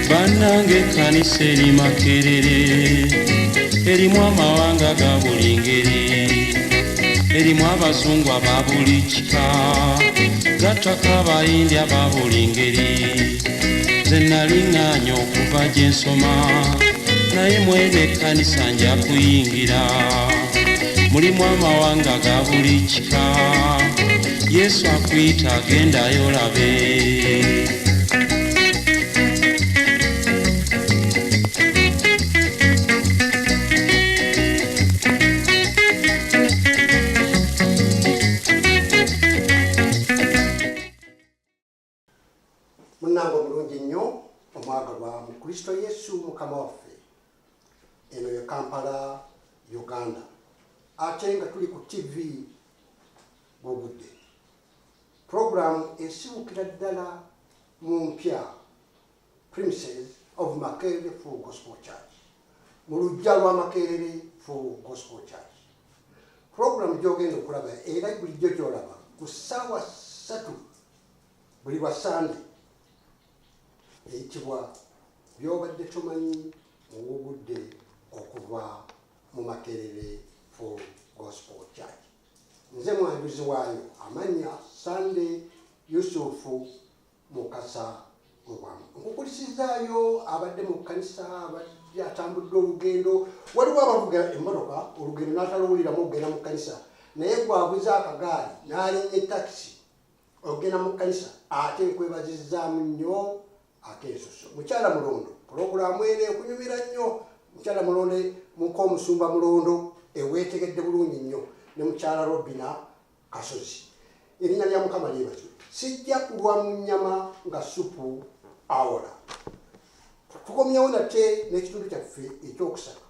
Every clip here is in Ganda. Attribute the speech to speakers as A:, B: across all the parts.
A: Bannange ekkanisa eri Makerere, erimu amawanga ga buli ngeri, erimu abazungu aba buli kika, gattako abayindi aba buli ngeri. Nze naliŋŋaanya okuva gye nsoma, naye mwene ekkanisa nja kuyingira. Mulimu amawanga ga buli kika, Yesu akuyita agendayo olabe.
B: Munango mulungi nnyo omwagalwa mu Kristo Yesu mukama waffe. Eno ye Kampala, Uganda. Ate nga tuli ku TV Bwogudde. Program esibukira ddala mu mpya premises of Makerere Full Gospel Church. Mu luggya lwa Makerere Full Gospel Church. Program gy'ogenda okulaba era bulijjo gy'olaba ku ssaawa 3 buli lwa Sunday. Eyitibwa by'obadde tomanyi mu Bwogudde okuva mu Makerere Full Gospel Church. Nze mwanjuzi waayo amannya Sunday Yusufu Mukasa Mugwamu. Nkukulisizaayo abadde mu kkanisa, abadde atambudde olugendo. Waliwo abavuga emmotoka olugendo n'ataluwuliramu okugenda mu kkanisa, naye gwaguza akagaali n'alinnya takisi okugenda mu kkanisa, ate nkwebazizzaamu nnyo akeesoso. Mukyala Mulondo, pulogulaamu eno ekunyumira nnyo. Mukyala Mulondo Mukomusumba Mulondo eweetegedde bulungi nnyo, ne mukyala Robina Kasozi. Erinnya lya Mukama lyebazibwe. Sijja kulwa mu nnyama nga supu awola. Tukomyewo nate n'ekitundu kyaffe ekyokusatu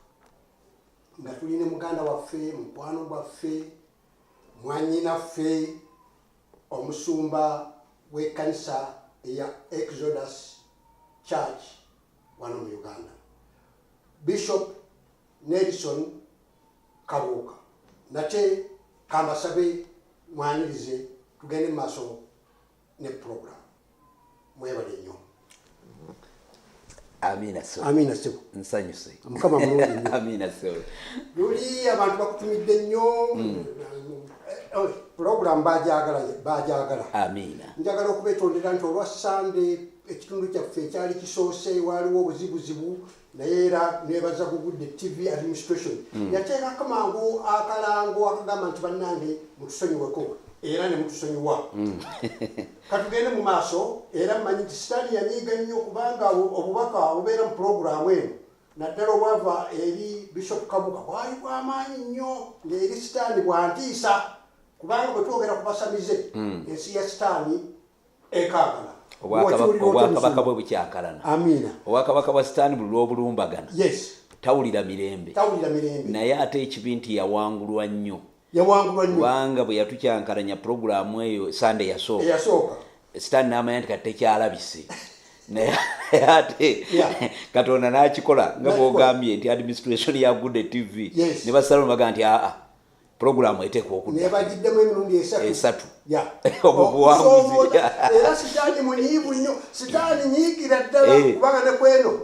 B: nga tuli ne muganda waffe, mukwano gwaffe, mwannyinaffe, omusumba w'ekkanisa eya Exodus Church wano mu Uganda, Bishop Nelson Kabuuka. Nate kambasabe mwanirize tugende mu maaso ne program. Mwebale nnyo.
C: Amina so.
B: Amina so.
C: Nsanyuse.
B: Mukama mulungi nnyo.
C: Amina so.
B: Luli abantu bakutumidde nnyo. Program baajagala.
C: Amina.
B: Njagala okubetondera nti olwa Sunday ekitundu kyaffe ekyali kisoose waliwo obuzibuzibu, naye era nebaza Bwogudde TV administration yateekako mangu akalango akagamba nti bannange mutusonyiweko, era ne mutusonyiwa. Katugende mu maaso, era mmanyi nti sitaani yanyiiga nnyo kubanga obubaka obubeera mu puroguramu eno naddala obwava eri Bishop Kabuuka bwali bw'amaanyi nnyo, ng'eri sitaani bwantiisa kubanga bwe twogera ku basamize ensi ya sitaani ekaagala.
C: Obwakabaka bwe bukyakalana.
B: Amina.
C: Obwakabaka bwa sitaani buli lw'obulumbagana.
B: Yes.
C: Tawulira mirembe. Naye ate ekibi nti yawangulwa nnyo. Kubanga bwe yatukyankalanya puroguramu eyo Sunday yasooka. Sitaani n'amanya nti kati tekyalabise. Naye ate Katonda n'akikola nga bw'ogambye nti administration ya Bwogudde TV ne basalawo baga nti puroguramu eteekwa okudda.
B: Nebagiddemu emirundi esatu.
C: Obuwanguzi.
B: Era sitaani munyiivu nnyo. Sitaani nyiigira ddala kubanga ne kweno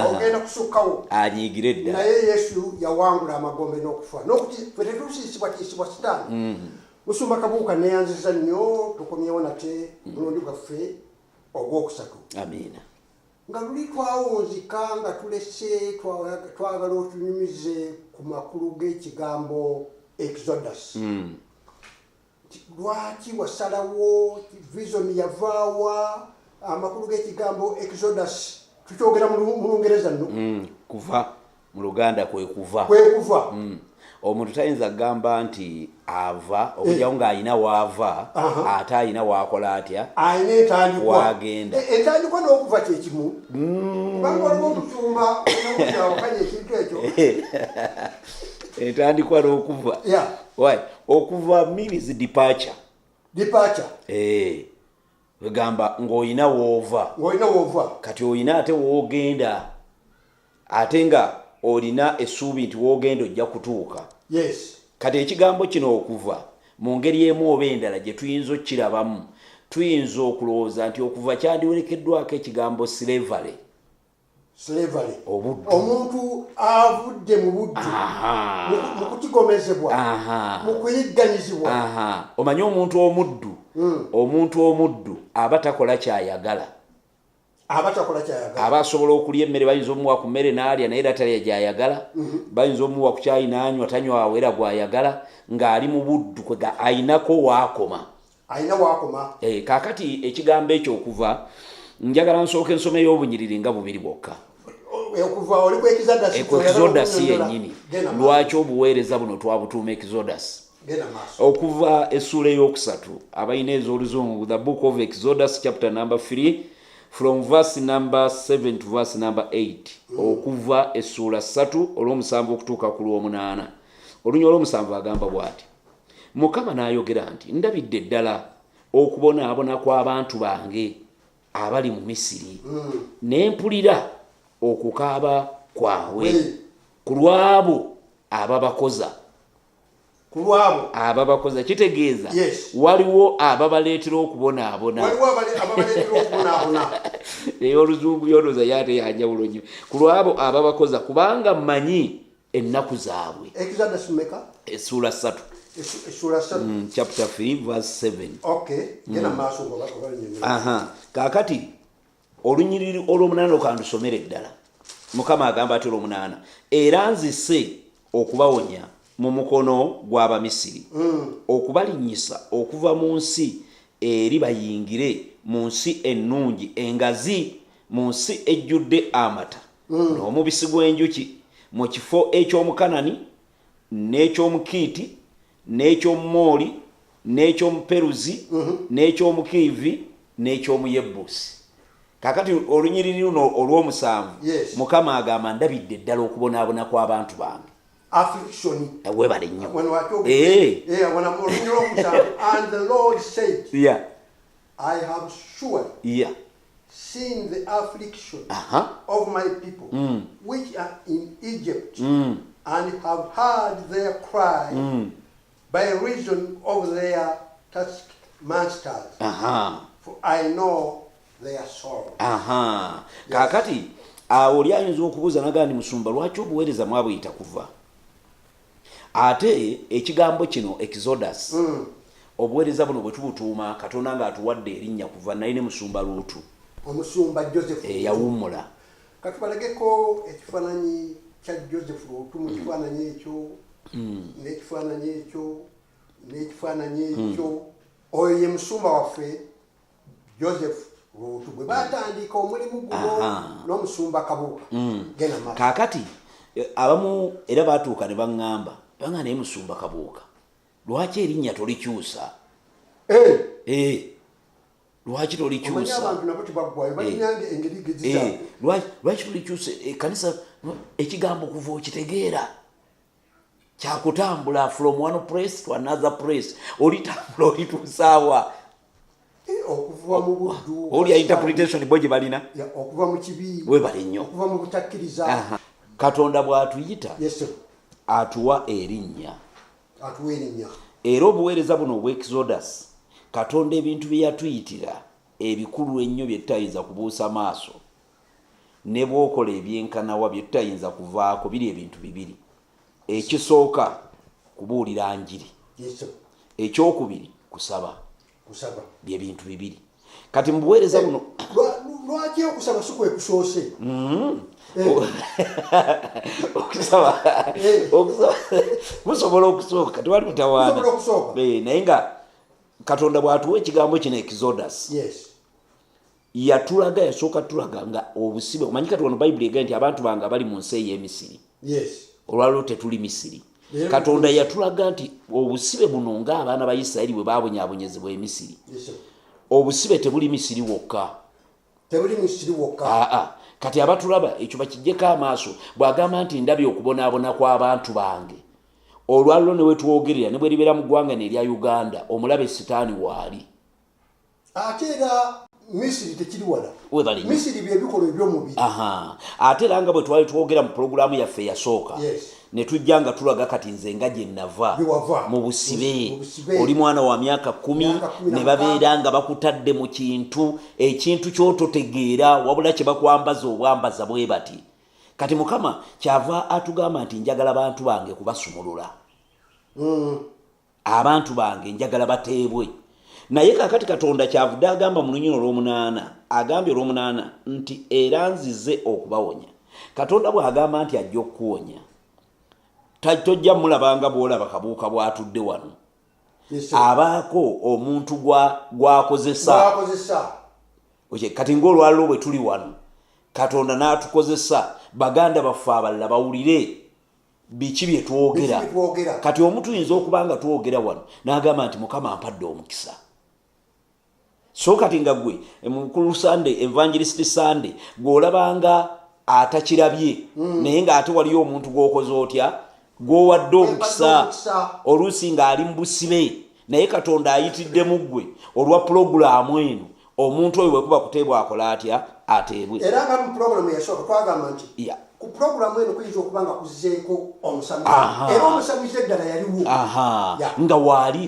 B: ogenda kusukkawo.
C: Anyiigire ddala.
B: Naye Yesu yawangula amagombe n'okufa. Ffe tetusiisibwatiisibwa sitaani. Musumba Kabuuka neyanziza nnyo, tukomyewo nate mulundi gwaffe ogwokusatu.
C: Amina.
B: Nga luli twawunzika nga tulese twagala otunyumize ku makulu g'ekigambo Exodus. Lwaki wasalawo vision yavaawa amakulu g'ekigambo Exodus tukyogera mu Lungereza nno?
C: Kuva mu Luganda kwe kuva. Omuntu tayinza kugamba nti ava okujjawo ng'alina waava ate alina waakola atya,
B: alina entandikwa
C: wagenda.
B: Entandikwa n'okuva kyekimu kubanga waliwo omutumba okuyawakanya ekintu ekyo.
C: Entandikwa n'okuva. Okuva means departure. Wegamba ng'olina woova. Kati olina ate woogenda. ate nga olina essuubi nti woogenda ojja kutuuka. Kati ekigambo kino okuva mu ngeri emu oba endala gye tuyinza okkirabamu tuyinza okulowooza nti okuva kyandiwerekeddwako ekigambo slavery.
B: Omuntu avudde mu buddu mu kutigomezebwa mu kuyigganyizibwa.
C: Omanyi omuntu omuddu aba takola kyayagala. Aba asobola okulya emmere bayinza omuwa ku mmere n'alya naye era talya gyayagala. Bayinza omuwa ku kyayi n'anywa tanywa awera gwayagala ng'ali mu buddu kwega ayinako waakoma. Kaakati ekigambo ekyo okuva njagala nsooka ensoma ey'obunyiriri nga bubiri bwokka. Exodus yennyini. Lwaki obuweereza buno twabutuuma Exodus? Okuva essuula ey'okusatu abalina ez'oluzungu, the book of Exodus chapter number 3 from verse number 7 to verse number 8. Okuva essuula 3 olw'omusanvu okutuuka ku lw'omunaana. Olunya olw'omusanvu agamba bw'ati: Mukama n'ayogera nti, ndabidde ddala okubonaabona kw'abantu bange abali mu Misiri, ne mpulira okukaaba kwabwe ku lw'abo ababakoza. Kitegeeza waliwo ababaleetera okubonaabona. Oluzungu yolooza yate yanjawulo nnyo. Ku lw'abo ababakoza kubanga mmanyi ennaku zaabwe. Essuula 3 chapter 3 verse 7. Kaakati olunyiriri olw'omunaana okandusomere ddala. Mukama agamba ati olw'omunaana, era nzise okubawonya mu mukono gw'Abamisiri, okubalinnyisa okuva mu nsi eri bayingire mu nsi ennungi engazi, mu nsi ejjudde amata n'omubisi gw'enjuki, mu kifo eky'Omukanani n'eky'Omukiiti n'eky'Omumooli n'eky'Omuperuzi n'eky'Omukiivi n'eky'Omuyebuusi. Kakati olunyiriri luno olw'omusanvu Mukama agamba ndabidde ddala okubonaabona kw'abantu bange. Webale nnyo.
B: And the Lord said, I have surely seen the affliction of my people which are in Egypt, and have heard their cry by reason of their taskmasters, for I know their sorrow.
C: Kakati oli ayinza okubuuza nagandi musumba lwaki obuweereza mwabuyita kuva? Ate ekigambo kino Exodus obuweereza buno bwe tubutuuma Katonda ng'atuwadde erinnya kuva naye ne musumba Luutu.
B: Omusumba Joseph
C: yawummula.
B: Katubalageko ekifaananyi kya Joseph Luutu mu kifaananyi ekyo n'ekifaananyi ekyo n'ekifaananyi ekyo. Oyo ye musumba waffe Joseph Luutu bwe batandika omulimu guno n'omusumba Kabuuka.
C: Kaakati abamu era baatuuka ne baŋŋamba naye musumba Kabuuka lwaki erinnya tolikyusa? Lwaki tolikyusa? Lwaki tolikyusa? Ekkanisa ekigambo kuva okitegeera kyakutambula from one place to another place. Olitambula olituusaawa?
B: Okuva mu buddu.
C: Oli ya interpretation bo gye balina?
B: Okuva mu kibi.
C: Webale nnyo.
B: Okuva mu butakkiriza.
C: Katonda bw'atuyita atuwa erinnya. Era obuweereza buno obw' Exodus Katonda ebintu bye yatuyitira ebikulu ennyo bye tutayinza kubuusa maaso ne bw'okola ebyenkanawa bye tutayinza kuvaako biri ebintu bibiri. Ekisooka kubuulira njiri. Ekyokubiri kusaba. Bye bintu bibiri. Kati mu buweereza buno
B: lwaki okusaba si kwe kusoose?
C: Okusaba kusobola okusooka tewali mutawaana. Naye nga Katonda bw'atuwa ekigambo kino Exodus yatulaga yasooka tulaga nga obusibe. Omanyi kati wano Bayibuli egamba nti abantu bange bali mu nsi ey'Emisiri. Olwaliro tetuli Misiri. Katonda yatulaga nti obusibe buno ng'abaana ba Isirayiri bwe baabonyaabonyezebwa e Misiri. Obusibe tebuli Misiri wokka. Kati abatulaba ekyo bakijjeko amaaso bw'agamba nti ndabye okubonaabona kw'abantu bange. Olwaliro ne wetwogerera ne bwe libeera mu ggwanga n'erya Uganda omulabe Sitaani waali.
B: Ate era Misiri tekiri wala.
C: Webali.
B: Misiri bye bikolo eby'omubiri.
C: Ate era nga bwe twali twogera mu programu yaffe yasooka.
B: Yes.
C: Ne tujja nga tulaga kati nze nga gye nava mu busibe oli mwana wa myaka 10 ne babeera nga bakutadde mu kintu ekintu kyototegeera wabula kye bakwambaza obwambaza bwe bati kati Mukama kyava atugamba nti njagala bantu bange kubasumulula abantu bange njagala bateebwe naye kakati Katonda kyavudde agamba mu lunyino olw'omunaana agambye olw'omunaana nti era nzize okubawonya Katonda bw'agamba nti ajja okuwonya tojja mulabanga bwolaba kabuuka bwatudde wano abaako omuntu gwakozesa kati ng'olwaliro bwe tuli wano Katonda n'atukozesa baganda baffe abalala bawulire biki bye twogera kati omuntu yinza okuba nga twogera wano n'agamba nti Mukama ampadde omukisa so kati nga gwe mukulu Sunday Evangelist Sunday gw'olabanga atakirabye naye ng'ate waliyo omuntu gw'okoze otya gwowadde omukisa oluusi ng'ali mu busibe naye Katonda ayitidde mu ggwe olwa pulogulaamu eno omuntu oyo bwe kuba kuteebwa akola atya ateebwe
B: era nga mu pulogulaamu yasooka twagamba nti ku pulogulaamu eno kuyinza okuba nga kuzzeeko omusamize era omusamize eddala yaliwo
C: nga waali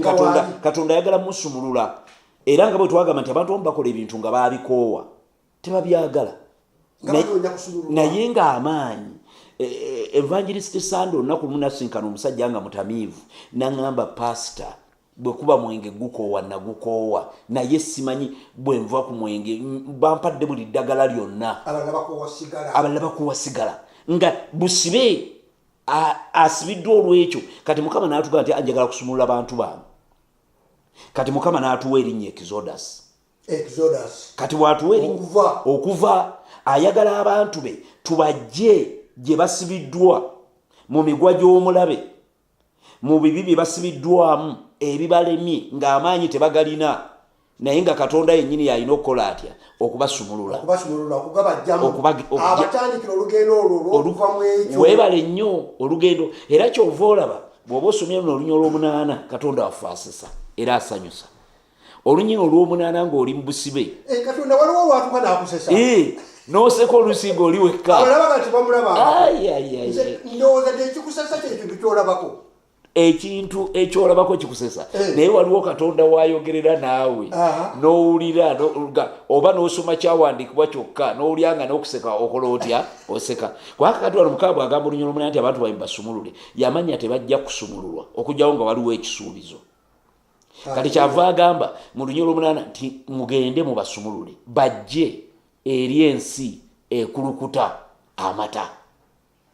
C: Katonda ayagala musumulula era nga bwe twagamba nti abantu abamu bakola ebintu nga baabikoowa tebabyagala naye ng'amaanyi Evangelist Sunday olunaku munasinkana omusajja nga mutamiivu n'aŋŋamba pastor bwe kuba mwenge gukoowa nagukoowa naye simanyi bwe nva ku mwenge bampadde buli ddagala lyonna abalala bakoowa sigala nga busibe asibiddwa olw'ekyo kati Mukama n'atugamba nti anjagala kusumulula abantu bange kati Mukama n'atuwa erinnya Exodus kati bw'atuwa erinnya okuva ayagala abantu be tubajje gye basibiddwa mu migwa gy'omulabe mu bibi bye basibiddwamu ebibalemye ng'amaanyi tebagalina naye nga Katonda yennyini yalina okukola atya okubasumulula
B: abatandikira olugendo olwo oluvamu ekyo
C: weebale nnyo olugendo era kyova olaba bw'oba osomye luno olunyino olw'omunaana Katonda waffe asesa era asanyusa olunyino olw'omunaana ng'oli mu busibe
B: Katonda waliwo olwatuka n'akusesa
C: n'oseka olusinga oli wekka
B: ndowooza tekikusesa kyekintu kyolabako
C: ekintu ekyolabako kikusesa naye waliwo Katonda wayogerera naawe n'owulira oba n'osoma kyawandiikibwa kyokka n'olyanga n'okuseka okola otya oseka kubanga kati wano Mukama bw'agamba olunyino olw'omunaana nti abantu babe basumulule yamanya tebajja kusumululwa okugyawo nga waliwo ekisuubizo kati kyava agamba mu lunyino olw'omunaana nti mugende mubasumulule bajje eri ensi ekulukuta amata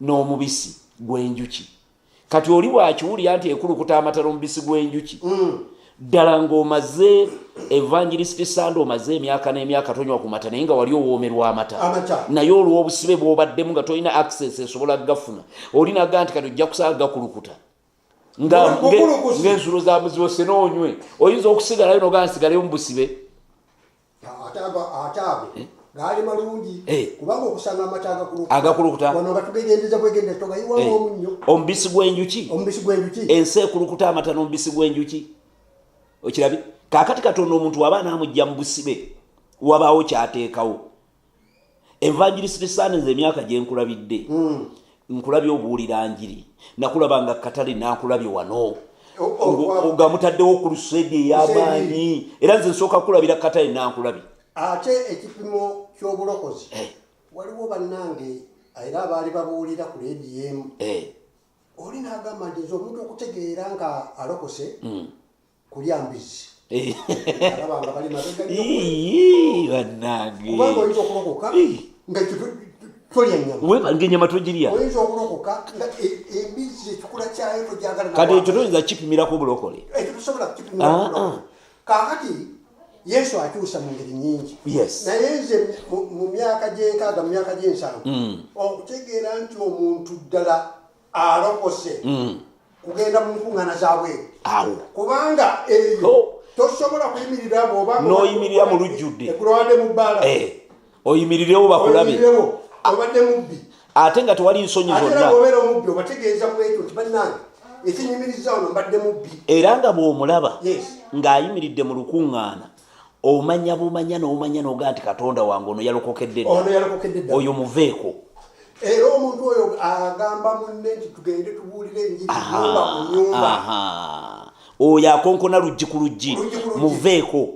C: n'omubisi gw'enjuki kati oli bwakiwulira nti ekulukuta amata n'omubisi gw'enjuki ddala ng'omaze Evangelist Sunday omaze emyaka n'emyaka tonywa ku mata naye nga wali owoomerwa amata naye olw'obusibe bw'obaddemu nga tolina access esobola gafuna olinaga nti kati ojja kusanga gakulukuta ng'ensulo za muzibo se n'onywe oyinza okusigalayo noga nsigaleyo mu busibe
B: gali malungi kubanga okusanga amata
C: agakulukuta
B: wano batugegendeza bwegendeza togayiwawo omunnyo
C: omubisi gw'enjuki ensi ekulukuta amata n'omubisi gw'enjuki okirabye kaakati Katonda omuntu waba n'amujja mu busibe wabaawo kyateekawo Evangelist Sunday nze emyaka gye nkulabidde nkulabye obuwulira njiri nakulabanga katale nakulabye wano ogamutaddewo ku lusedi ey'amaanyi era nze nsooka kulabira katale nankulabye
B: ate ekipimo ky'obulokozi waliwo bannange era abaali babuulira ku ADM oli n'agamba nti nze omuntu okutegeera nga alokose kulya mbizi alaba nga bali
C: bannange
B: kubanga oyinza okulokoka nga tolya nnyama
C: ng'ennyama togirya
B: oyinza okulokoka nga embizi ekikula kyayo togyagala
C: kati ekyo toyinza kipimirako obulokole
B: ekyo tosobola kukipimirako kaakati Yesu akyusa mu ngeri nyingi naye nze mu myaka gy'enkaaga mu myaka gy'ensanvu okutegeera nti omuntu ddala alokose kugenda mu nkuŋŋaana zaabweru kubanga eyo tosobola kuyimirira
C: n'oyimirira mu lujjudde
B: ekulwadde mu bbaala
C: oyimirirewo bakulabe
B: obadde mubbi
C: ate nga tewali nsonyi zonna
B: ate obeera omubbi obategeeza ku ekyo nti bannange ekinyumiriza ono mbadde mubbi
C: era nga bw'omulaba ng'ayimiridde mu lukuŋŋaana omanya bumanya n'omanya n'oga nti Katonda wange ono yalokokedde oyo muveeko.
B: Era omuntu oyo agamba munne nti tugende tubuulire enjiri nyumba ku nyumba.
C: Oyo akonkona luggi ku luggi muveeko.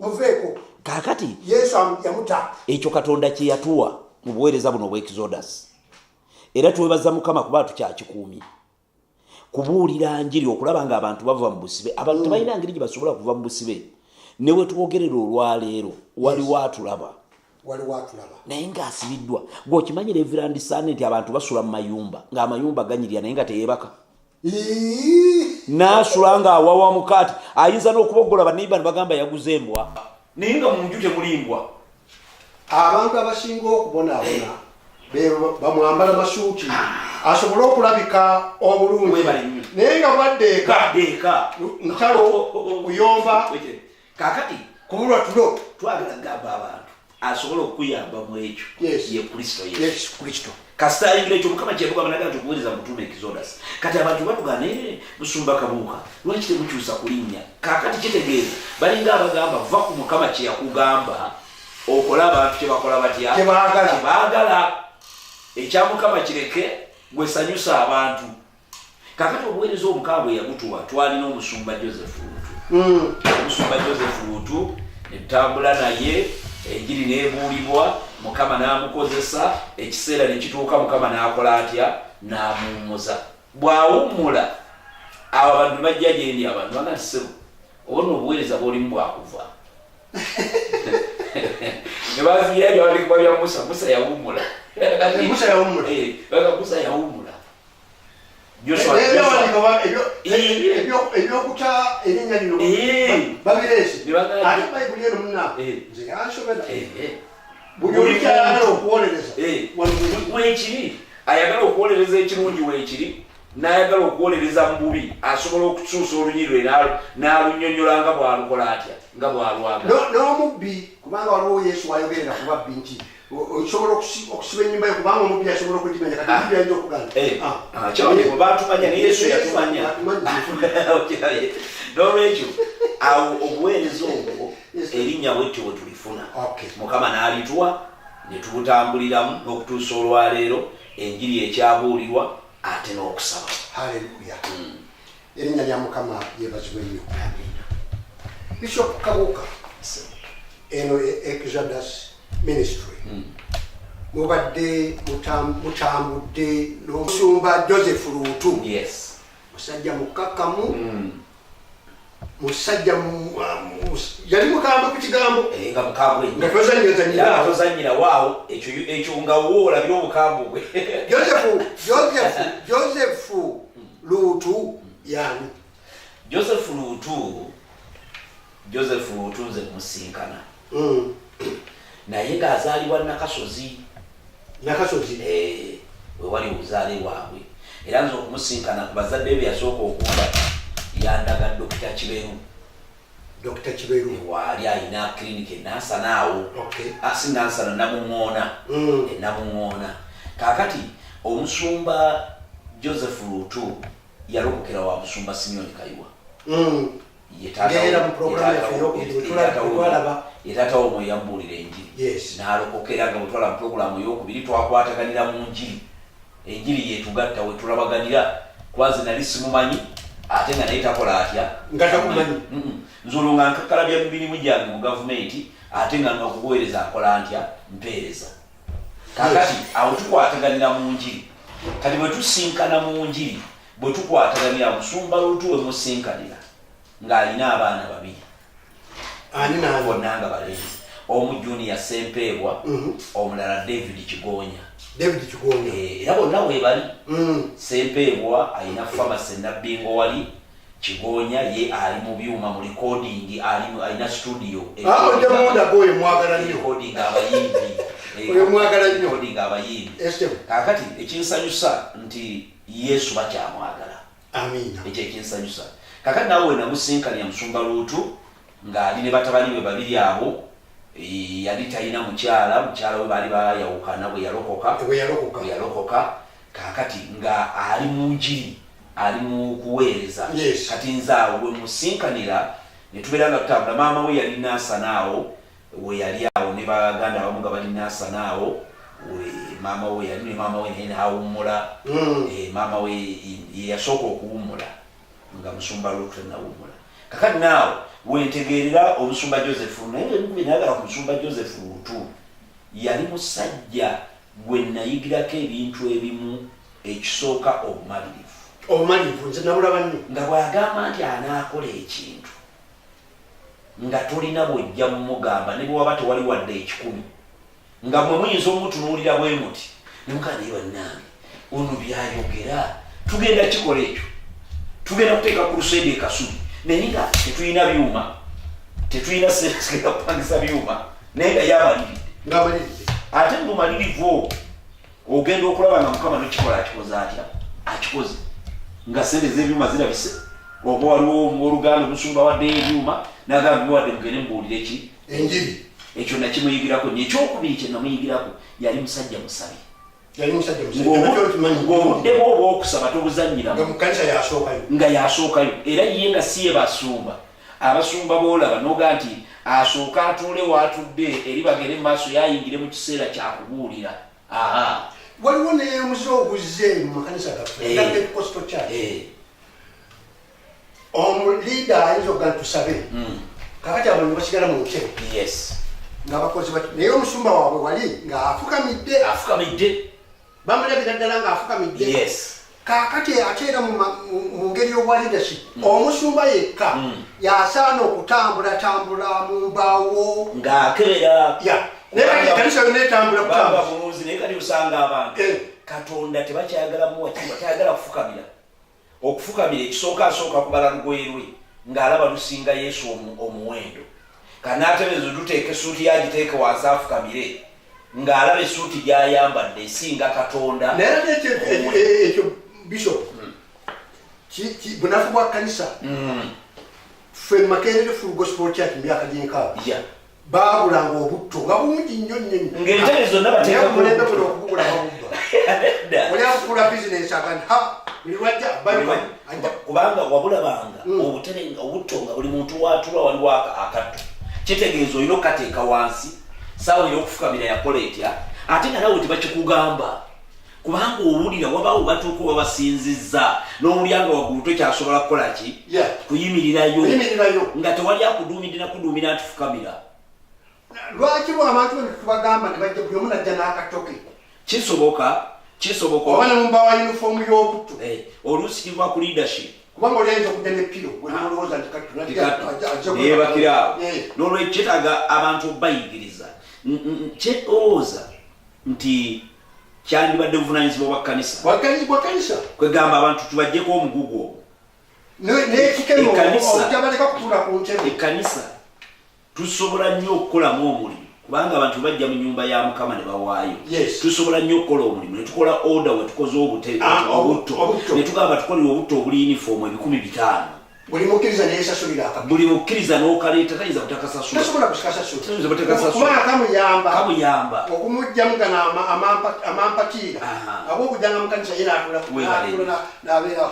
C: Kaakati
B: Yesu yamuta
C: ekyo Katonda kye yatuwa mu buweereza buno obw'Exodus. Era twebaza Mukama kuba tukyakikuumye. Kubuulira njiri okulaba nga abantu bava mu busibe. Abantu tebalina ngeri gye basobola kuva mu busibe. Ne we twogerera olwaleero waliwo atulaba. Naye ng'asibiddwa. Gw'okimanyi Reverend Sane nti abantu basula mu mayumba ng'amayumba ganyirira naye nga teyeebaka. N'asula ng'awawa mukaati ayinza n'okuboggola baneiba ne bagamba yaguze embwa naye nga mu nju temulimbwa.
B: Abantu abasinga okubonaabona bamwambala masuuti asobole okulabika obulungi naye nga bwaddeeka ntalo kuyomba.
C: Kaakati
B: kubulwa tulo
C: twagala gamba abantu asobola okuyamba mu ekyo ye Kristo. Kasita ayingira ekyo Mukama kyebuga banagala tukuweereza mutume Exodus. Kati abantu batugana Musumba Kabuuka lwaki temukyusa kulinnya. Kaakati kitegeeza balinga abagamba va ku Mukama kye yakugamba okola abantu kye bakola batya baagala. Ekya Mukama kireke gwesanyusa abantu. Kaakati obuweereza omukambwe yagutuwa twalina Omusumba Joseph Luutu. Omusumba Joseph Luutu netambula naye enjiri neebuulibwa Mukama n'amukozesa ekiseera ne kituuka Mukama n'akola atya n'amuwummuza. Bw'awummula abo abantu bajja gyendi abantu baga nti ssebo ono obuweereza bw'olimu bwakuva. Ne baziira bya bali kuba bya Musa yawummula. Musa yawummula.
B: ebyokuta erinnya lino babireese ate bayibuli eno munnaabwe nze yansobera buli olyagala okuwolereza
C: weekiri ayagala okuwolereza ekirungi weekiri n'ayagala okuwolereza mu bubi asobola okukyusa olunyi lwe n'alunyonnyola nga bw'alukola atya nga bw'alwaga
B: n'omubbi kubanga waliwo Yesu wayogerera ku babbi nti osobola okusiba ennyumba yo kubanga omubbi asobola okugimanya kati omubbi ayinza okugana
C: kyabwe batumanya ne Yesu yatumanya. N'olwekyo awo obuweereza obwo erinnya bwetyo bwe tulifuna Mukama n'alituwa ne tubutambuliramu n'okutuusa olwaleero enjiri ekyabuulirwa ate n'okusaba.
B: Haleluya. Erinnya lya Mukama yeebazibwe nnyo. Bishop Kabuuka eno Exodus Ministry mubadde mutambudde n'Omusumba Joseph Luutu. Musajja mukakamu musajja yali mukambwe ku kigambo
C: nga mukambwe
B: nga
C: tozanyira waawo ekyo nga wo olabira obukambwe bwe.
B: Joseph Luutu yani
C: Joseph Luutu nze kumusinkana naye ng'azaalibwa Nakasozi we wali obuzaale bwabwe. Era nze okumusinkana ku bazadde be yasooka okumba yandaga Dr. Kiberu waali alina clinic enansana awo asingansana namuŋŋoona. Kaakati Omusumba Joseph Luutu yalokokera wa Musumba Simeon Kayiwa yetaatawo omwo yambuulira enjiri n'alokokera nga bwetwala mu puroguramu ey'okubiri twakwataganira mu njiri. Enjiri yetugatta we tulabaganira kwaze nali simumanyi ate nga naye takola atya nzolo nga nkakalabya mibirimu gyange mu gavumenti ate nga nakubuweereza akola ntya mpeereza. Kakati awo tukwataganira mu njiri. Kati bwe tusinkana mu njiri bwe tukwataganira Musumba Luutu we musinkanira ng'alina abaana babiri bonna nga balenzi. Omu Junior Sempeebwa omulala David Kigonya. Era bonna we bali. Sempeebwa alina pharmacy Nabbingo wali. Kigonya ye ali mu byuma mu recording alina studio recording abayimbi. Kakati ekinsanyusa nti Yesu bakyamwagala. Ekyo ekinsanyusa. Kakati nawe namusinkanya Musumba Luutu ng'ali ne batabani be babiri abo yali talina mukyala we baali bayawukana bwe yalokoka. Kakati nga ali mu njiri ali mu kuweereza. Kati nze awo bwe musinkanira ne tubeera nga tutambula. Maama we yali nansana awo we yali awo ne baganda abamu nga balina asanaawo mama we yali ne mama we naye nawummula mama we yasooka okuwummula nga musumba Lutu nawummula kakati naawe wentegeerera omusumba Joseph naye nayagala ku musumba Joseph Lutu yali musajja gwe nayigirako ebintu ebimu ekisooka obumalirivu
B: nze nabulaba nnyo
C: nga bw'agamba nti anaakola ekintu nga tolina bwojja mumugamba ne bwewaba tewali wadde ekikumi nga mwe muyinza omutunuulira bwe muti ne mukanaye bannange ono byayogera tugenda kikola ekyo tugenda kuteeka ku luseede ekasubi naye nga tetulina byuma tetulina sentezigenda kupangisa byuma naye nga yamaliridde ate mumalirivu ogenda okulaba nga mukama nekikola akikoze atya akikoze nga sente z'ebyuma zirabise oba waliwo oluganda omusumba waddeyo ebyuma nagamba biwadde mugende mubuulire ki
B: enjiri
C: ekyo nakimuyigirako nekyokubiri kye namuyigirako yali musajja musabi ng'obuddemu oba okusaba tobuzanyiramu nga yasookayo era ye nga siye basumba abasumba boolaba noga nti asooka atuule waatudde eri bagere mu maaso yayingire mu kiseera kyakubuulira
B: waliwo nemuze oguzze mu makanisa gaffe Pentecostal Church omuliida ayinza okuga ntusabe kakati abantu basigala mu ntebe ng'abakozi naye omusumba waabwe wali ng'afukamidde bamulabira ddala ng'afukamidde kakati ate era mu ngeri y'obwa leadership omusumba yekka yasaana okutambulatambula mu mbaawo
C: ng'akebera
B: naye kanisa yonna etambula
C: baba munuzi naye kati osanga abantu katonda tebakyayagalamu wakiwa tayagala kufukamira okufukamira ekisooka kubala lugoye lwe ng'alaba lusinga Yesu omuwendo kanaatebezo luteeka essuuti yagiteeke wansi afukamire ng'alaba essuuti gy'ayambadde esinga Katonda
B: naye ekyo bishop bunafu bwa kanisa ffe Makerere Full Gospel Church mu myaka gy'enkaaga baabulanga obutto nga bungi nnyo
C: ng'entere zonna bateeka
B: mulembe buno okubugula babubba oli akukula bizinesi agandi
C: kubanga wabulabanga obutto nga buli muntu watulwa waliwo akatto kitegeeza olina okukateeka wansi saawa ey'okufukamira yakola etya ate nga nawe tebakikugamba kubanga owulira wabaawo batuuka oba basinzizza n'omulyanga waggulu tokyasobola kukola ki kuyimirirayo nga tewali akuduumira nti fukamira
B: lwaki abantu bano tubagamba ne bajja buli omu najja n'akatoke
C: kisoboka
B: oba ne mumba wa yunifoomu y'obutto
C: oluusi kiva ku leadership
B: kubanga olyayinza okujja n'eppiro olowooza nti
C: kattunayebakiraawo n'olwekyo kyetaaga abantu bayigiriza kyolowooza nti kyandibadde buvunaanyizibwa bwa kkanisa kwegamba abantu tubajjeko omugugu ekkanisa tusobola nnyo okukolamu omulimu kubanga abantu bajja mu nyumba ya Mukama ne bawaayo tusobola nnyo okukola omulimu ne tukola order we tukoze obutto ne tugamba tukole obutto obuli uniform 500
B: buli mukkiriza neyesasulira akabbi
C: buli mukkiriza n'okaleeta tayinza butakasasula
B: tasobola kusikasasula kamuyamba okumugjamu gana amampatiira ag'okujjanga mukanisa ye n'abeera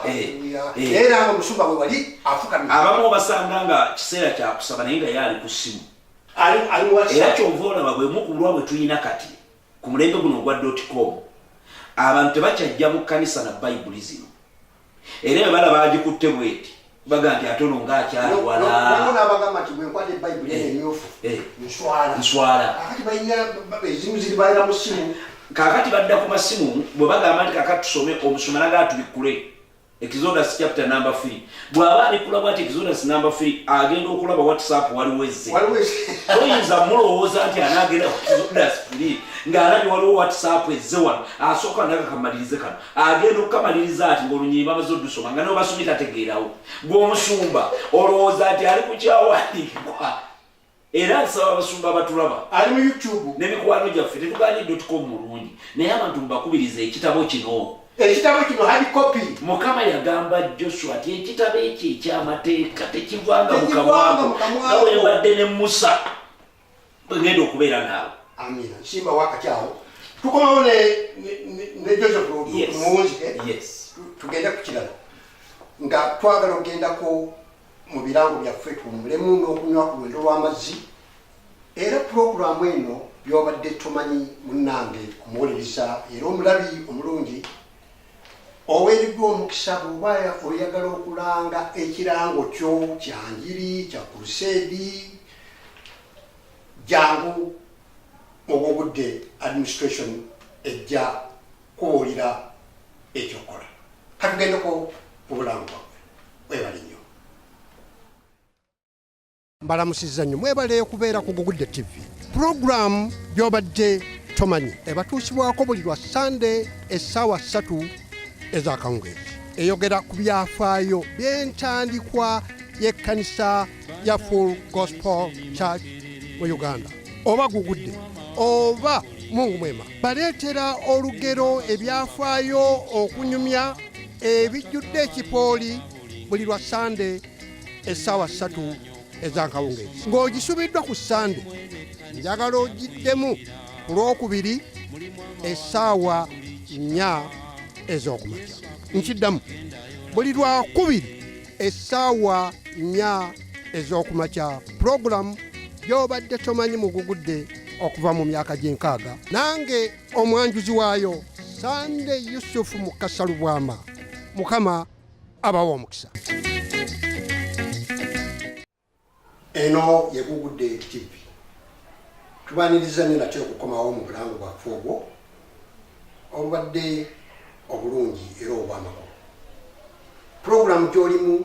B: era nga omusumba bwe wali afukamira
C: abamu obasanga nga kiseera kyakusaba naye nga yaali ku ssimu era kyova olaba bwemu ku bulwa bwe tulina kati ku mulembe guno ogwa .com abantu tebakyajja mu kkanisa na bayibuli zino era bwe balaba agikutte bweti baga nti atono ng'akyali wala
B: n'abagamba nti bwenkwata ebayibuli emyufu nswala kakati balina ezimu ziri balina mu ssimu
C: kakati badda ku masimu bwe bagamba nti kakati tusome omusoma naga tubikkule Exodus chapter number 3 bw'aba alikula bwati Exodus number 3 agenda okulaba WhatsApp waliwo ezze oyinza mulowooza nti anaagenda ku Exodus 3 ng'alabye waliwo WhatsApp ezze wano asooka naga kamalirize kano agenda okukamaliriza ati ng'olunyiri bamaze odusoma nga n'obasomye tategeerawo gw'omusumba olowooza nti ali ku kyawandiikibwa era nsaba abasumba batulaba
B: ali mu YouTube
C: n'emikwano gyaffe tetugaanye.com mulungi naye abantu mubakubiriza ekitabo kino
B: hard copy
C: Mukama yagamba Joshua ati ekitabo ekyo eky'amateeka tekivanga mu kamwako nga bwe mbadde ne Musa bwegenda okubeera naawe
B: amina simba wakakyawo tukomawo ne Joseph muwunzike tugenda ku kirala nga twagala okugendako mu birango byaffe tuwumulemu n'okunywa ku lwendo lw'amazzi era programu eno byobadde tomanyi munnange omuwuliriza era omulabi omulungi oweeriddwa omukisa bw'oba oyagala okulanga ekirango kyo kya njiri kya crusade jangu obwobudde administration ejja kuwulira ekyokola katugendeko obulamu bwaffe webale nnyo mbalamusizza nnyo mwebale okubeera ku Gugudde TV programu byobadde tomanyi ebatuusibwako buli lwa Sunday essaawa 3 ez'akawungeezi eyogera ku byafaayo by'entandikwa y'ekkanisa ya Full Gospel Church mu Uganda oba Gugudde oba Mungu Mwema baleetera olugero ebyafaayo okunyumya ebijjudde ekipooli buli lwa Sunday essaawa 3 ez'akawungeezi ng'ogisubiddwa ku Sunday njagala ogiddemu ku Lwokubiri essaawa 4 ez'okumakya nkiddamu buli Lwakubiri essaawa 4 ez'okumakya programu byobadde tomanyi mu Gugudde okuva mu myaka gy'enkaaga nange omwanjuzi waayo Sunday Yusufu Mukasa Lubwama Mukama abawa omukisa. Eno ye Gugudde TV tubaniriza nnyo nate okukomawo mu bulango bwaffe obwo obubadde obulungi era obw'amakulu programu gy'olimu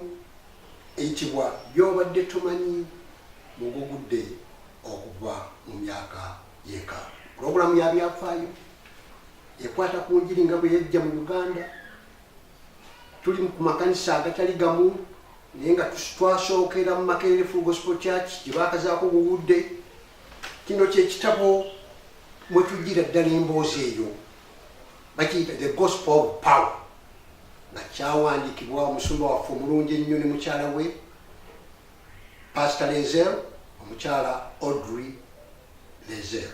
B: eyitibwa byobadde tomanyi mu Gugudde okuva mu myaka y'enkaaga programu ya byafaayo ekwata ku njiri nga bwe yajja mu Uganda tuli ku makanisa agatali gamu naye nga twasookera mu Makerere Full Gospel Church gye baakazaako Gugudde kino kyekitabo mwe tujjira ddala emboozi eyo bakiyita The Gospel of Power nga kyawandiikibwa omusumba waffe omulungi ennyo ne mukyala we Pastor Lezel omukyala Audrey Lezel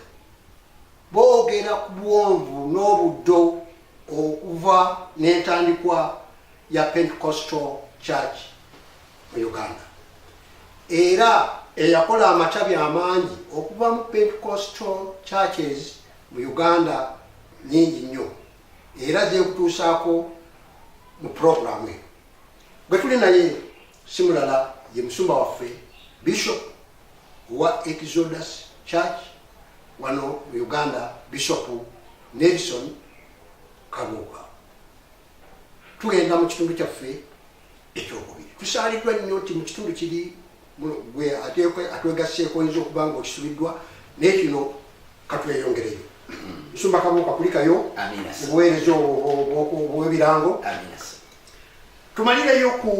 B: boogera ku buwonvu n'obuddo okuva n'entandikwa ya Pentecostal Church mu Uganda era eyakola amatabi amangi okuva mu Pentecostal churches mu Uganda nyingi nnyo era zekutuusaako mu programu eyo bwe tuli naye si mulala ye musumba waffe Bishop wa Exodus Church wano mu Uganda Bishop Nelson Kabuga tugenda mu kitundu kyaffe ekyokubiri tusaaliddwa nnyo nti mu kitundu kiri gwe atwegasseeko oyinza okuba nga okisubiddwa naye kino katweyongereyo Musumba Kabuga kulikayo obuweereza obw'ebirango tumalireyo ku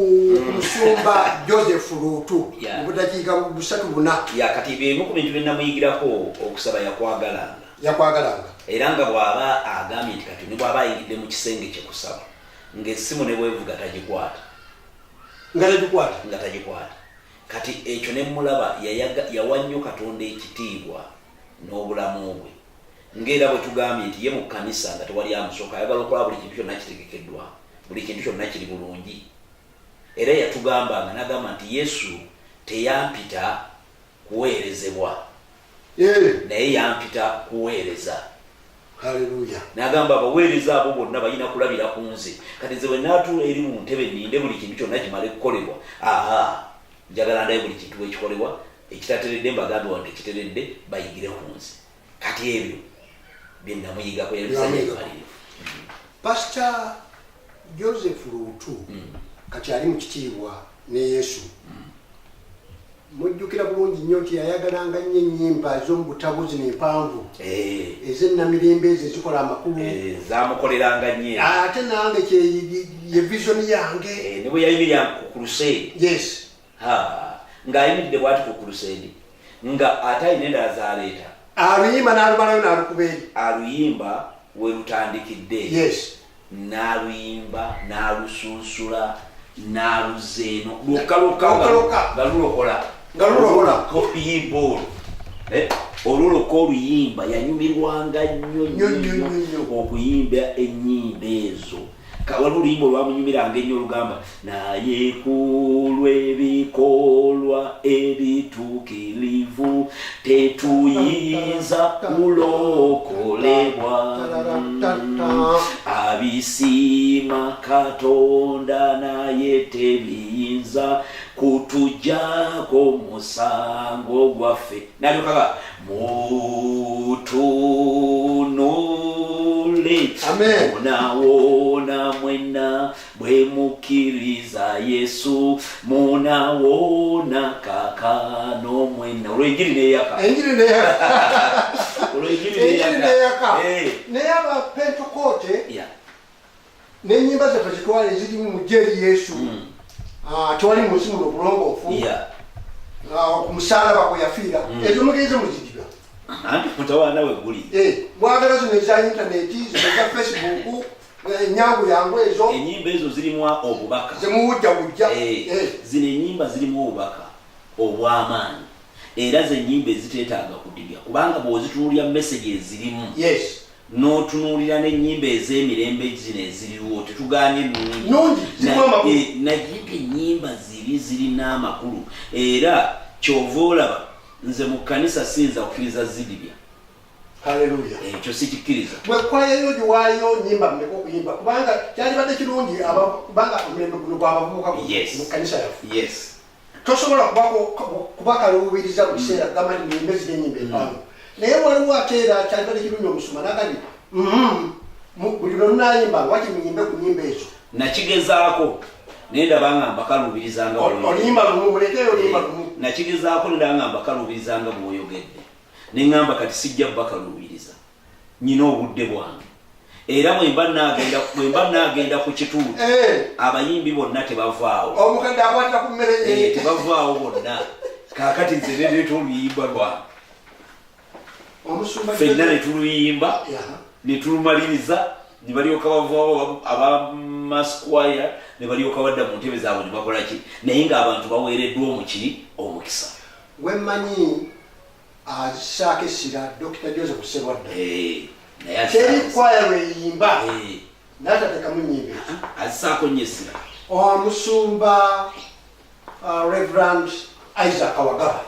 B: musumba Joseph Lutu mu budakiika 3-4
C: kati byemu ku bintu byenamuyigirako okusaba yakwagalanga era nga bw'aba agambye nti kati ne bw'aba ayingidde mu kisenge kye kusaba ng'essimu ne bwevuga tagikwata nga tagikwata kati ekyo ne mulaba yawa nnyo Katonda ekitiibwa n'obulamu bwe ng'era bwe tugambye nti ye mu kkanisa nga tewali amusooka ayagala okola buli kintu kyonna kitegekeddwa buli kintu kyonna kiri bulungi era yatugambanga n'agamba nti Yesu teyampita kuweerezebwa naye yampita kuweereza.
B: Haleluya.
C: N'agamba abaweereza abo bonna balina kulabira ku nze kati nze bwe naatuula eri mu ntebe ninde buli kintu kyonna kimale kukolebwa njagala ndaye buli kintu bwekikolebwa ekitateredde mbagambe wante ekiteredde bayigire ku nze kati ebyo byenamuyigako yabizanyemalire.
B: Pastor Joseph Lutu kati ali mu kitiibwa ne Yesu mujjukira bulungi nnyo nti yayagalanga nnyo ennyimba ez'omu butabuzi n'empanvu ez'ennamirembe ezo ezikola amakulu
C: zamukoleranga nnyo
B: ate nange ye vision yange
C: ne bwe yayimirira ku crusade
B: yes
C: ng'ayimiridde bw'ati ku crusade nga ate ayina endala zaleeta
B: aluyimba n'alumalayo n'alukuba eri
C: aluyimba we lutandikidde
B: yes
C: n'aluyimba n'alusunsula n'aluzeeno lukaloka nga lulokola okuyimba olwo olwoloka oluyimba yanyumirwanga nnyo okuyimba ennyimba ezo kawali oluyimba olwamunyumiranga ennyo olugamba naye kulw'ebikolwa ebituukirivu tetuyinza kulokolebwa abisiima Katonda naye tebiyinza kutujjako musango gwaffe nalyokaga mutunule munawona mwena bwe mukkiriza Yesu munawona kakano mwena olw'enjiri neyaka
B: naye aba Pentekote n'ennyimba zaffe zitwale zirimu mu jeri Yesu tewali munsi muno obulongoofu ku musalaba kwe yafiira ezo mugeze muzidiba
C: anti mutawana we guli
B: mwagala zino eza intaneti zino eza Facebook nyangu yangu ezo
C: enyimba ezo zirimu obubaka
B: zemuwujjawujja
C: zino enyimba zirimu obubaka obw'amaanyi era zenyimba eziteetaaga kudibya kubanga bw'ozitunuulira message ezirimu n'otunuulira n'ennyimba ez'emirembe zino eziriwo tetugaanye
B: nungi
C: naye ennyimba zirina amakulu era kyova olaba nze mu kkanisa siyinza kukkiriza zidibya
B: haleluya
C: ekyo sikikkiriza
B: bwekwayeyo giwaayo nyimba mmeka okuyimba kubanga kyalibadde kirungi kubanga omulembe guno gwabavubuka mu kkanisa yaffe tosobola kubakaluubiriza mu kiseera kugamba nti muyimbe ziri ennyimba empangu naye waliwo ate era kyalibadde kirungi omusuma nagandi buli lwenunayimba lwaki muyimbe ku nyimba ezo
C: nakigezaako naye ndaba nga mbakaluubirizanga
B: oluyimba lumu mulekeyo oluyimba lumu
C: nakigezaako ndaba nga mbakaluubirizanga bw'oyogedde ne ŋŋamba kati sijja bakaluubiriza nyina obudde bwange era bwemba naagenda ku kituuti abayimbi bonna tebavaawo
B: omukadde akwatira ku mmere
C: tebavaawo bonna kaakati nze nereeta oluyimba lwange ffenna ne tuluyimba ne tulumaliriza ne balyoka bavaawo abamasquire ne balyoka badda mu ntebe zaabwe ne bakola ki naye ng'abantu baweereddwa omukisa
B: wemmanyi azisaako essira Dr. Joseph Sserwadda teri kwaya lweyimba n'atateekamu nnyimba
C: azisaako nnyo essira
B: omusumba Reverend Isaac Awagaba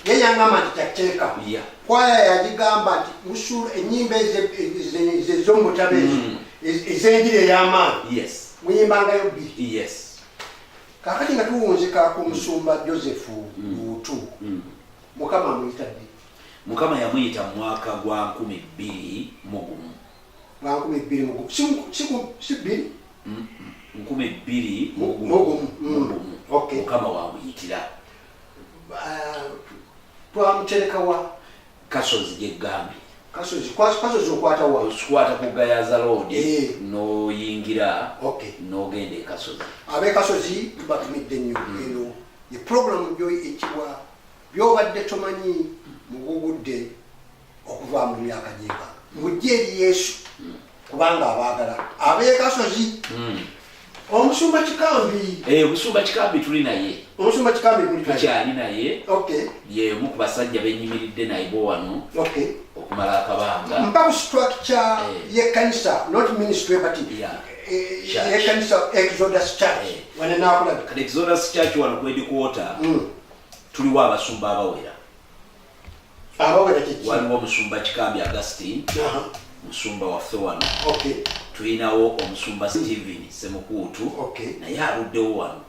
B: ye yaŋŋamba nti kyakteeka kwaya yagigamba nti musula ennyimba ez'omutabo ez'enjiri ey'amaanyi muyimbangayo bbiri kaakati nga tuwunzika ku musumba Joseph Luutu Mukama amuyita ddi
C: Mukama yamuyita mu mwaka gwa 2021 si bbiri 2021 Mukama wamuyitira
B: twamuterekawa
C: Kasozi gyeggambi
B: Kasozi okwata wa
C: okwata ku Gayaza Road n'oyingira n'ogenda e Kasozi
B: ab'e Kasozi batumidde nnyo eno ye program gyo ekibwa byobadde tomanyi mugugudde okuva mu myaka gy'enka mujje eri Yesu kubanga abaagala ab'e Kasozi omusumba Kikambi
C: omusumba Kikambi tuli naye
B: omusumba Kikambi
C: tukyali naye yemu ku basajja benyimiridde naye bo wano okumala akabanga
B: mpa ku structure y'ekkanisa not ministry but y'ekkanisa Exodus Church wane naakulaga
C: kati Exodus Church wano ku headquarter tuliwo abasumba abawera waliwo omusumba Kikambi Augustine musumba waffe wano tulinawo omusumba Steven Semukuutu naye aluddewo wano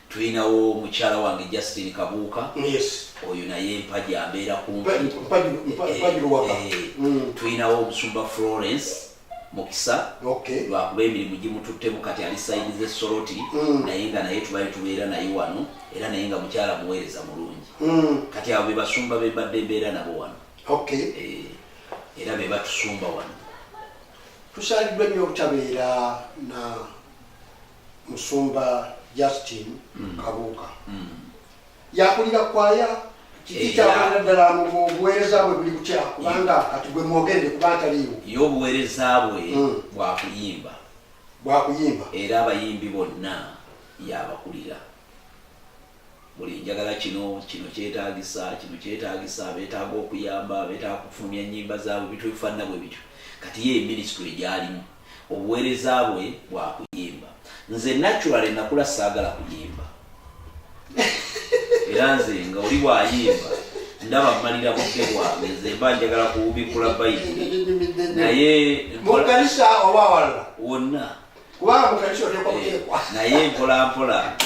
C: tulinawo mukyala wange Justin Kabuuka oyo naye mpaji ambeera kumpi tulinawo omusumba Florence Mukisa lwakuba emirimu gimututtemu kati ali saidi z'Essoroti naye nga naye tubayo tubeera naye wano era naye nga mukyala muweereza mulungi kati abo be basumba be mbadde mbeera nabo wano era be batusumba wano
B: tusaaliddwa nnyo obutabeera na musumba Justin Kabuuka yakulira kwaya kiki kyakulira ddala mu buweereza bwe buli kutya kubanga kati gwe mwogende kuba ntaliiwo
C: ye obuweereza bwe bwakuyimba era abayimbi bonna yabakulira buli njagala kino kyetaagisa beetaaga okuyamba beetaaga kufulumya ennyimba zaabwe bituufanna bwe bityo kati ye ministry gyalimu obuweereza bwe bwa kuyimba. Nze naturally nakula saagala kuyimba era nze nga oli bwayimba ndaba mmalira budde bwange nze mba njagala kuwubikula bayibuli naye
B: mukanisa oba walala
C: wonna
B: kubanga mukanisa oteekwa kuteekwa
C: naye mpolampola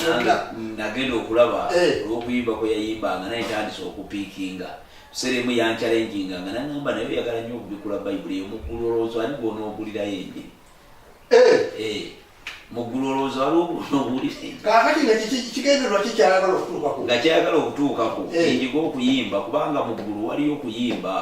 C: nagenda okulaba olw'okuyimba kwe yayimbanga naye tandise okupiikinga seremu yanchalenjinga nga nangamba naye yagala nnyo okubikula bayibuli eyo mugguloloozo ani gw'onoogulirayo enjiri mugguloloozo waliwo gw'onoogulira enjiri
B: kaakati nga kigendererwa kikyayagala okutuukako
C: nga kyayagala okutuukako enjiga okuyimba kubanga muggulu waliyo okuyimba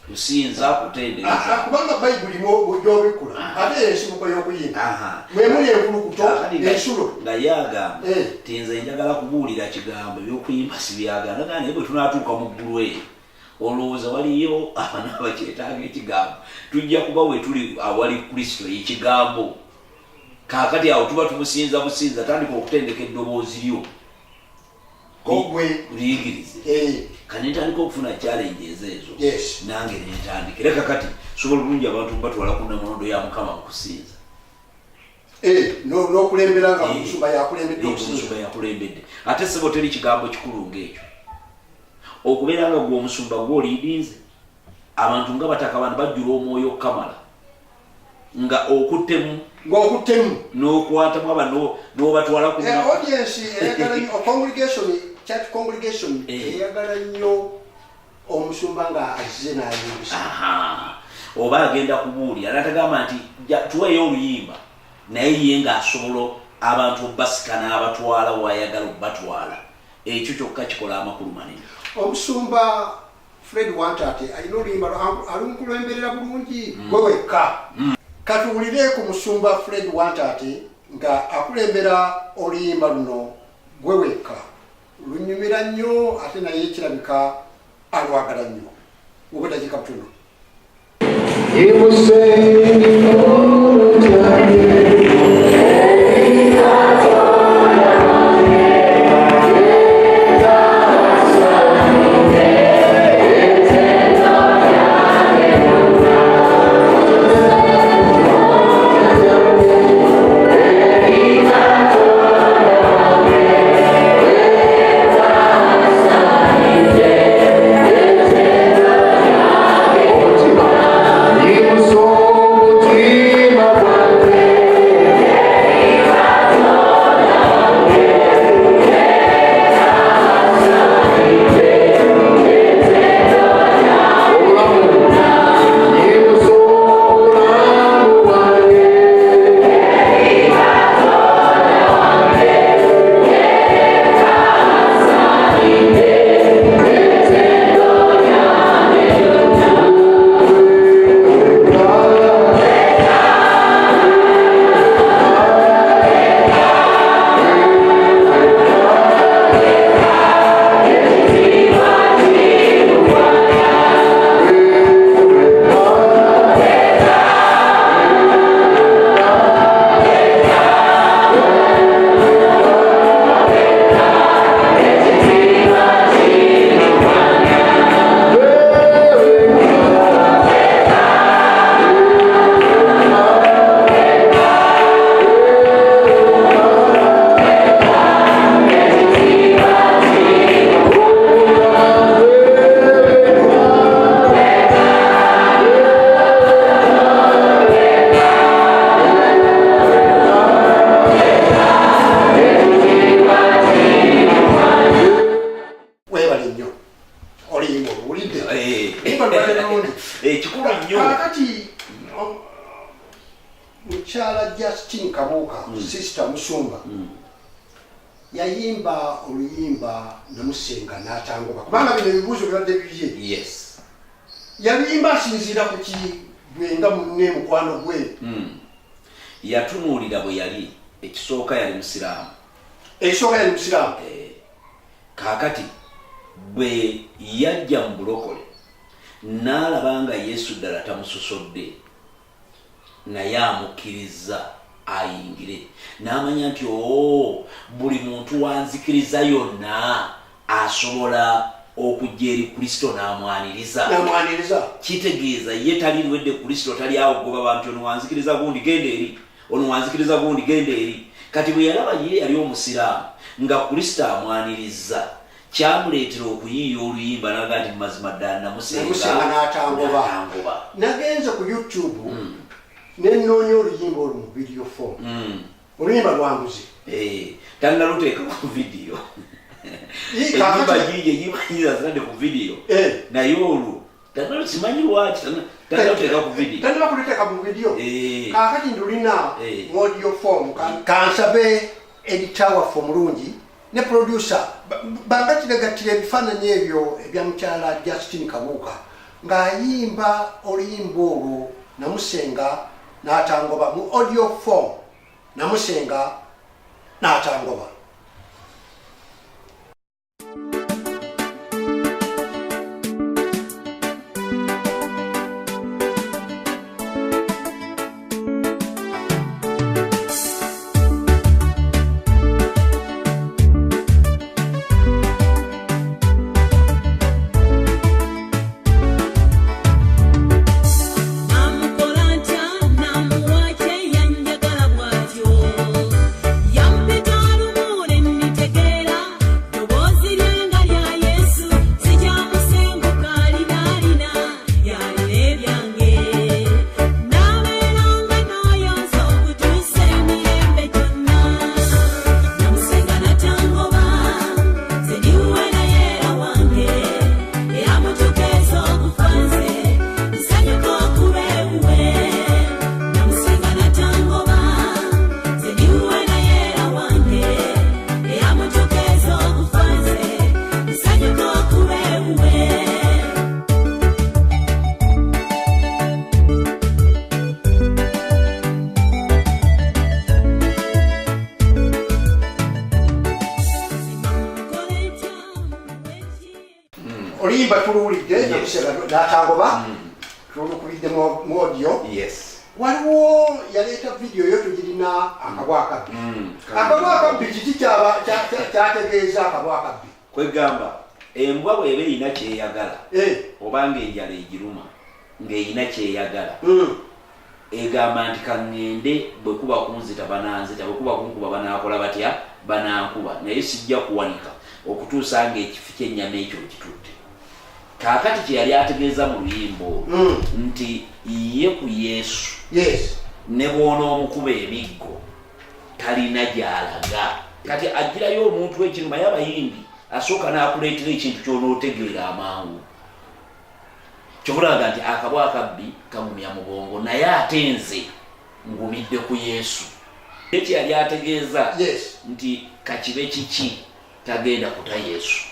C: kusinza kutendereza
B: kubanga bayibuli gy'obikula ate ensibuko y'okuyimba mwemuli enkulukuto ensulo
C: nga yagamba ti nze njagala kubuulira kigambo ebyokuyimba sibyagala naye bwe tunaatuuka mu ggulu eyo olowooza waliyo abaana bakyetaaga ekigambo tujja kuba we tuli awali Kristo ekigambo kaakati awo tuba tumusinza businza tandika okutendeka eddoboozi lyo
B: kogwe
C: liyigirize kane ntandika okufuna challenge ezo nange nentandika era kakati sobola bulungi abantu batwala ku nnamulondo ya Mukama okusinza
B: n'okulembera nga omusumba yakulembedde
C: ate sebo teri kigambo kikulu ng'ekyo okubeera nga gwe omusumba gw'oliidinze abantu nga bataka bano bajjula omwoyo okukamala nga okuttemu n'okwatamu abano n'obatwala ku
B: audience church congregation eyagala nnyo omusumba nga azze n'ayimbisa
C: oba agenda kubuulira natagamba nti tuweeyo oluyimba naye ye ng'asobola abantu obbasika n'abatwala wayagala okubatwala ekyo kyokka kikola amakulu manene.
B: Omusumba Fred Wantate alina oluyimba alumukulemberera bulungi gwe wekka. Katuwulire ku musumba Fred Wantate nga akulembera oluyimba luno gwe wekka. Lunyumira nnyo ate naye kirabika alwagala nnyo. Ubudakika butono. Sister Musumba yayimba oluyimba namusenga n'atangoba kubanga bino ebibuuzo bibadde bibye.
C: Yes.
B: Yabiyimba asinziira ku ki gwenga munne mukwano gwe?
C: Yatunuulira bwe yali ekisooka yali musiraamu.
B: Ekisooka yali musiraamu.
C: Kaakati bwe yajja mu bulokole n'alaba nga Yesu ddala tamusosodde naye amukkiriza ayingire n'amanya nti buli muntu wanzikiriza yonna asobola okujja eri Kristo n'amwaniriza kitegeeza ye talirwedde Kristo tali awo goba bantu ono wanzikiriza gundi genda eri ono wanzikiriza gundi genda eri kati bwe yalaba ye yali omusiraamu nga Kristo amwaniriza kyamuleetera okuyiiya oluyimba naga nti mazima ddala namusenga
B: n'atangoba nagenze ku YouTube nenoonya oluyimba olu mu video form oluyimba lwanguzi
C: tannaluteeka ku video enyimba giye yimanyiza zirade ku video naye olwo simanyi lwaki tannaluteeka ku video
B: tannabakuleteeka mu video kaakati ndulina mu audio form kansabe editor waffe omulungi ne producer bagatiregatira ebifaananyi ebyo ebya mukyala Justin Kabuuka ng'ayimba oluyimba olwo namusenga n'atangoba mu audio form namusenga n'atangoba. Olimba tululidde nakusenga n'atangoba tulukubidde mu audio.
C: Yes.
B: Waliwo yaleeta video yo tugirina akabwa akabbi. Akabwa akabbi kiki kyategeeza akabwa akabbi?
C: Kwegamba embwa bw'eba erina kyeyagala obanga enjala egiruma ng'erina kyeyagala egamba nti kaŋŋende bwe kuba kunzita bananzita bwe kuba kunkuba banaakola batya banankuba naye sijja kuwanika okutuusa ng'ekifi ky'ennyama ekyo kitudde. Kaakati kye yali ategeeza mu luyimbo nti ye ku Yesu ne bw'onoomukuba emiggo talina gy'alaga. Kati agirayo omuntu w'ekiruma y'Abayindi asooka n'akuleetera ekintu ky'onootegeera amangu. Kyobulaga nti akabwa akabbi kagumya mugongo naye ate nze ngumidde ku Yesu. Ekyo yali ategeeza nti kakibe kiki tagenda kuta Yesu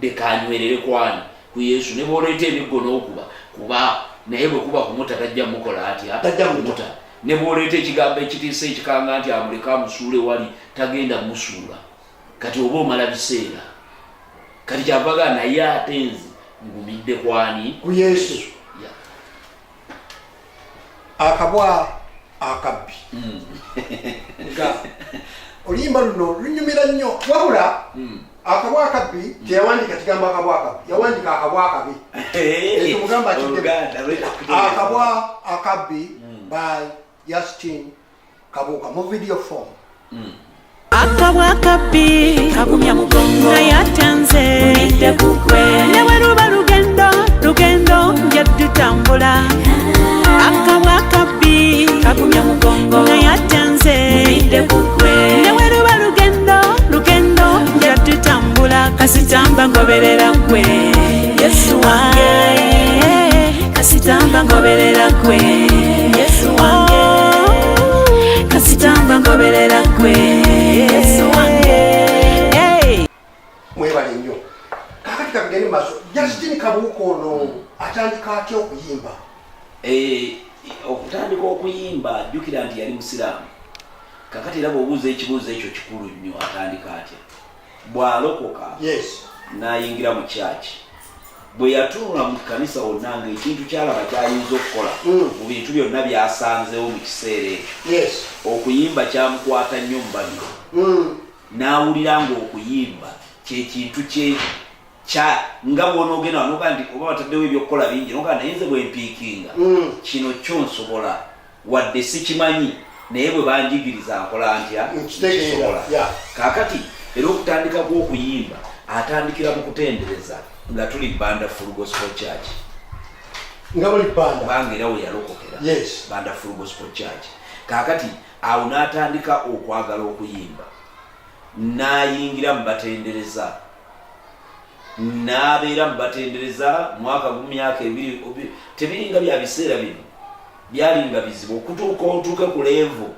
C: dekanywerere kwani ku Yesu ne bw'oleeta emiggo n'okuba kuba naye bwe kuba kumuta tajja mukola atya tajja kumuta. Ne bw'oleeta ekigambo ekitiisa ekikanga nti amuleka amusuule wali tagenda musuula. Kati oba omala biseera kati kyavaga naye ate nze ngumidde kwani
B: ku Yesu. Akabwa akabbi nga oluyimba luno lunyumira nnyo wabula akabwa akabbi teyawandika kigambo akabwa akabbi yawandika akabwa akabi etumugamba akabwa akabbi by Justin Kabuuka mu video form.
D: Akabwa akabbi kagumya mugongo naye atanze idde kukwe newe luba lugendo nja tutambula. Akabwa akabbi kagumya mugongo naye atanze idde kukwe newe luba lugendo nja tutambula. Kasitamba ngoberera kwe Yesu wange kasitamba ngoberera kwe Yesu wange kasitamba ngoberera kwe Yesu wange.
B: Mwebale nnyo. Kakati kakugende maaso Justin Kabuuka ono atandika atya okuyimba?
C: Okutandika okuyimba jjukira nti yali musiraamu. Kakati era bw'obuuza ekibuuzo ekyo kikulu nnyo atandika atya. Bw'alokoka n'ayingira mu kyaki bwe yatuula mu kkanisa wonna ng'ekintu kyalaba kyayinza okukola mu bintu byonna byasanzewo mu kiseera ekyo okuyimba kyamukwata nnyo mu babiro. N'awulira ng'okuyimba kye kintu kye cha nga bw'onoogenda noga nti oba wataddewo ebyokukola bingi noga naye nze bwe mpiikinga kino kyo nsobola wadde sikimanyi naye bwe banjigiriza nkola ntya nkisobola. Kaakati era okutandika kw'okuyimba atandikira mu kutendereza nga tuli Bandafulu Gospel Church
B: nga buli banda
C: bange era we yalokokera Bandafulu Gospel Church. Kaakati awo n'atandika okwagala okuyimba n'ayingira mu batendereza n'abeera mu batendereza mwaka mu myaka 2 tebiringa bya biseera bino byalinga bizibu okutuuka otuuke ku levo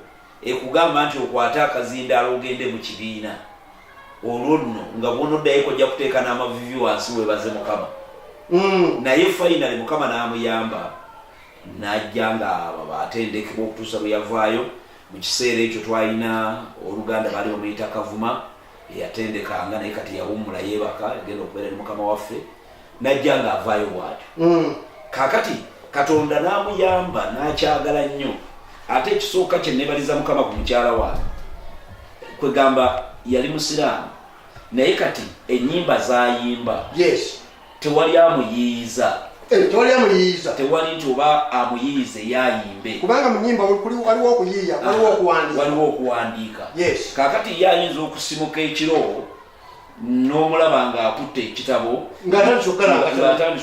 C: ekugamba nti okwata akazindaalo ogende mu kibiina olwo nno nga bw'onoddayeko ojja kuteeka n'amavivi wansi webaze Mukama. Naye finally Mukama n'amuyamba n'ajja nga batendekebwa okutuusa bwe yavaayo. Mu kiseera ekyo twalina Oluganda baali bamuyita Kavuma eyatendekanga naye kati yawummula yeebaka agenda okubeera ne Mukama waffe n'ajja nga avaayo bw'atyo. Kaakati Katonda n'amuyamba n'akyagala nnyo. Ate ekisooka kye neebaliza Mukama ku mukyala wange kwegamba yali musiraamu naye kati ennyimba z'ayimba tewali amuyiiza tewali nti oba amuyiize yayimbe
B: kubanga mu nnyimba waliwo okuyiiya
C: waliwo okuwandiika. Kaakati ye ayinza okusimuka ekiro n'omulaba ng'akutte ekitabo ng'atandise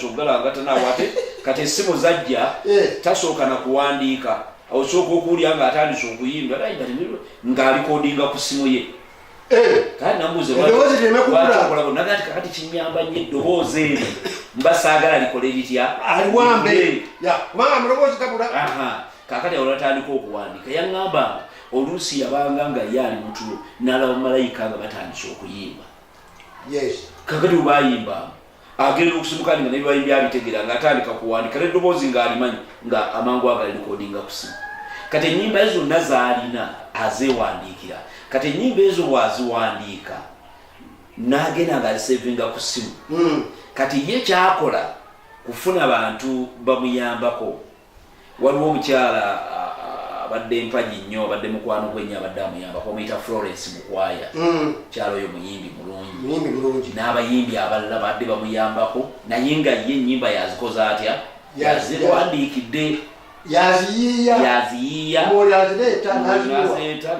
C: okugalangata naawe ate kati essimu zajja tasooka na kuwandiika osooka okuwulya ng'atandise okuyimba ng'alikodinga ku ssimu ye. Kati namubuuze nagati kakati kinyamba nnyo eddoboozi eri mba saagala likole litya kaakati awo natandika okuwandiika. Yaŋŋamba oluusi yabanga nga ye ali mutulo n'alaba malayika nga batandise okuyimba. Kaakati webayimba agenda okusimuka nga nebibayimbi abitegeera ng'atandika kuwandiika n'eddoboozi ng'alimanyi nga amangu agali likodinga ku simu. Kati ennyimba ezo zonna z'alina azeewandiikira. Kati ennyimba ezo bwaziwandiika n'agenda ng'alisevinga ku simu. Kati ye kyakola kufuna bantu bamuyambako. Waliwo omukyala abadde mpagi nnyo abadde mukwano gwennyo abadde amuyambako omuyita Florence Mukwaya. Kyalo oyo muyimbi mulungi n'abayimbi abalala badde bamuyambako naye nga ye ennyimba yazikoza atya yaziwandiikidde yaziyiiya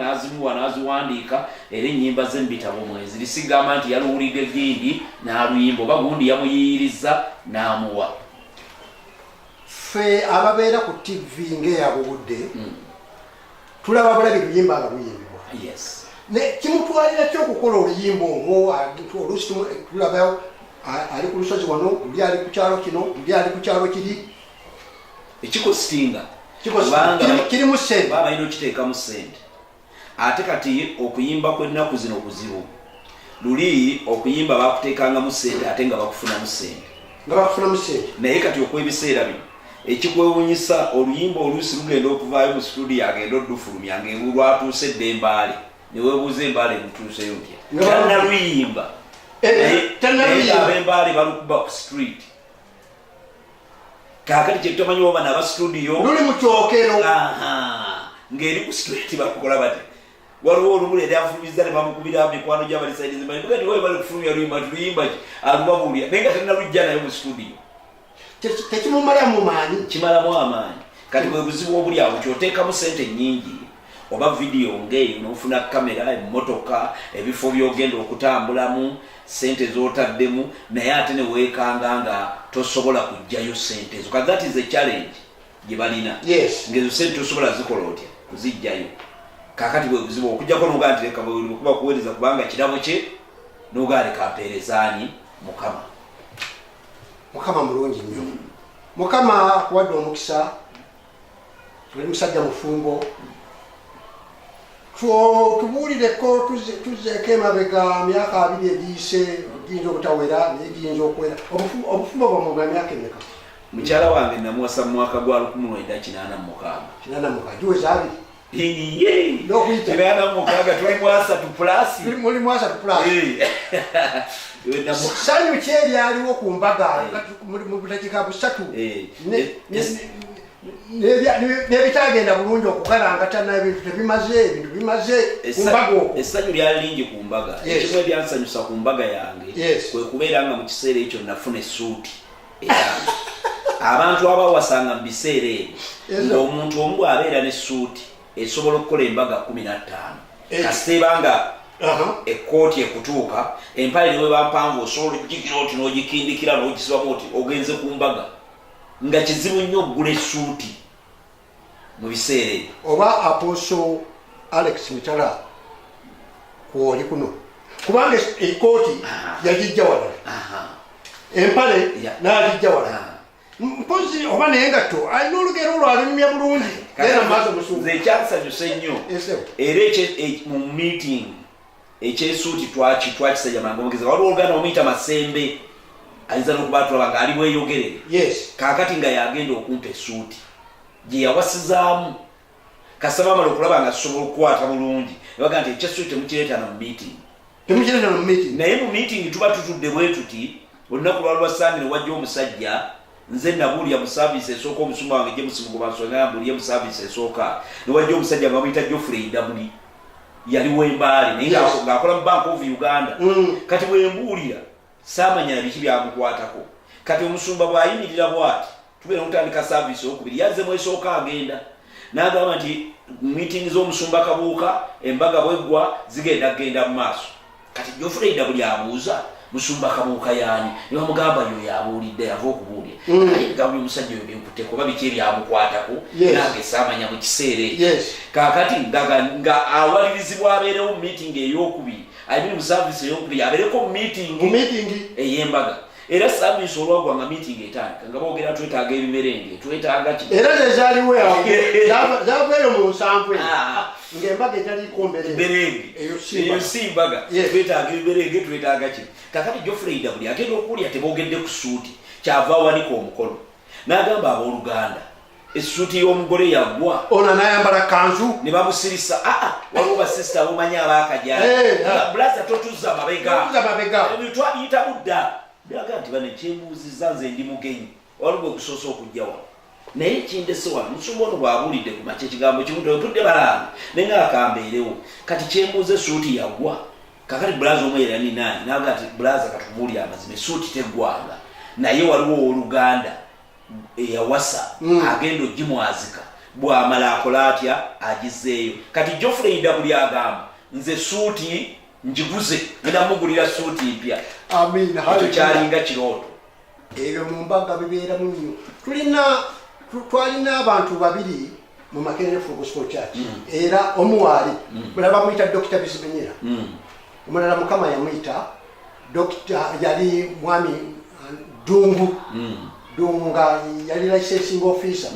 C: n'azimuwa n'aziwandiika era ennyimba ze mbitabo mwezi lisigamba nti yaluwulidde gindi n'aluyimba oba gundi yamuyiyiriza n'amuwa.
B: Ffe ababeera ku TV ng'eyabo budde tulaba balabi luyimba nga luyimbibwa. Kimutwalira ki okukola oluyimba olwo? Oluusi tulaba ali ku lusozi wano, oli ali ku kyalo kino, oli ali ku kyalo kiri.
C: Ekikusitinga
B: kirimu ssente
C: baba alina okiteekamu ssente. Ate kati okuyimba kw'ennaku zino kuzibu. Luli okuyimba bakuteekangamu ssente ate nga bakufunamu ssente. Naye kati okw'ebiseera bino ekikwewuunyisa oluyimba oluusi lugenda okuvaayo mu studio agenda oddufulumya ng'olwatuuse Edembaale ne weebuuza Embaale emutuuseyo ntya tannaluyimba naye ab'Embaale balukuba ku street. Kaakati kye tumanyi oba n'aba studio
B: luli mu kyokero
C: ng'eri ku street bakukola bati. Waliwo olumu yali afulumiza ne bamukubira mikwano gy'abalisaidizi bati we bali kufulumya luyimba tuluyimba ki alubabuulira naye nga tannalujja naye mu studio.
B: Tekimumalamu maanyi
C: kimalamu amaanyi. Kati bwe buzibu obuli awo kyoteekamu ssente nnyingi oba vidiyo ng'eyo n'ofuna kamera emmotoka ebifo by'ogenda okutambulamu ssente z'otaddemu naye ate ne weekanga nga tosobola kuggyayo ssente ezo. That is a challenge gye balina. Ng'ezo ssente tosobola zikola otya kuziggyayo. Kaakati bwe buzibu okuggyako n'ogaa nti leka bwe kuba kuweereza kubanga kirabo kye n'ogaa leka mpeerezaani Mukama.
B: Mukama mulungi nnyo. Mukama akuwadde omukisa. Tuli musajja mufumbo. Tubuulireko tuzeeko emabega myaka 2 egiyise giyinza obutawera naye giyinza okuwera. Obufumbo bwamwe bwa myaka emeka?
C: Mukyala wange namuwasa mu mwaka gwa 1986.
B: 86 giweza abiri.
C: Tuli mu 3 plus.
B: Muli mu 3 plus. Sanyu kyeri aliwo ku mbaga mu budakiika busatu nebitagenda bulungi okugalangatana ebintu tebimaze ebintu bimaze kumbaga okwo.
C: Essanyu lyali lingi ku mbaga. Ekimu ebyansanyusa ku mbaga yange kwe kubeera nga mu kiseera ekyo nafuna essuuti eyange. Abantu abawasanga mu biseera ebyo ng'omuntu omu bw'abeera n'essuuti esobola okukola embaga 15 kasita nga ekkooti ekutuuka empale ne bweba mpanvu osobola okugikira oti n'ogikindikira n'ogisibamu oti ogenze ku mbaga nga kizibu nnyo okugula essuuti mu biseera ebyo.
B: Oba Apostle Alex Mitala kwoli kuno kubanga ekkooti yagijja wala empale n'agijja wala mpozi oba naye ngatto alina olugero olwalimya bulungi era maaso musungu.
C: Nze ekyansanyusa ennyo era mu meeting ekyesuuti twakisajja mangomugeza waliwo oluganda omuyita Masembe ayinza n'okuba tulaba nga ali bweyogerere kaakati nga yagenda okumpa essuuti gye yawasizaamu kasaba amala okulaba nga tusobola okukwata bulungi nebaga nti ekyessuuti temukireetana mu meeting naye mu meeting tuba tutudde bwe tuti olunaku lwalwa Sande ne wajja omusajja nze nabuulya mu saavisi esooka omusumba wange gye musimugoba nsonga mbuulye mu saavisi esooka ne wajja omusajja nga bamuyita Geoffrey Dabuli yali w'embaali naye ng'akola mu Bank of Uganda kati bwembuulira saamanya biki byamukwatako kati omusumba bw'ayimirira bw'ati tubeera okutandika saavisi eyokubiri yazzemu esooka agenda n'agamba nti meeting z'omusumba Kabuuka embaga bweggwa zigenda kugenda mu maaso kati Geoffrey Dabuli abuuza musumba Kabuuka yaani ne bamugamba yo yabuulidde yava okubuulira nga buli musajja oyo byenkuteko oba biki ebyamukwatako nange saamanya mu kiseera kaakati nga awalirizibwa abeerewo mu meeting ey'okubiri ayimiri mu saavisi ey'okubiri abeereko mu meeting ey'embaga era saavisi olwagwanga meeting etandika nga boogera twetaaga ebimerenge twetaaga ki
B: era zezaaliwo zavaeyo mu nsanvu ng'embaga etaliiko mberenge
C: eyo si mbaga twetaaga ebimerenge twetaaga ki kakati Geoffrey Dabuli agenda okuwulira teboogedde ku ssuuti kyava awanika omukono n'agamba abooluganda essuuti y'omugole yaggwa
B: ono n'ayambala kanzu
C: ne bamusirisa waliwo basisita abomanyi abaakajala bulaza totuzza amabega twabiyita budda byaga nti bano ekyembuuzizza nze ndi mugenyi waliwo okusoosa okujja wano naye kindese wano musumba ono bw'abuulidde ku makya ekigambo kimu totudde balanga naye nga akambeerewo kati kyembuuza essuuti yaggwa kakati bulaza omu era ninaani naga ati bulaza katukubuulya amazima essuuti teggwanga naye waliwo owooluganda eyawasa agenda ogimwazika bw'amala akola atya agizeeyo kati Geoffrey Dabuli agamba nze essuuti njiguze ninamugulira ssuuti mpya ekyo kyalinga kirooto
B: ebyo mu mbaga bibeeramu nnyo twalina abantu babiri mu Makerere Full Gospel Church era omuwaali mulala bamuyita Dr. Bisimenyera omulala Mukama yamuyita yali mwami Dungu nga yali licensing officer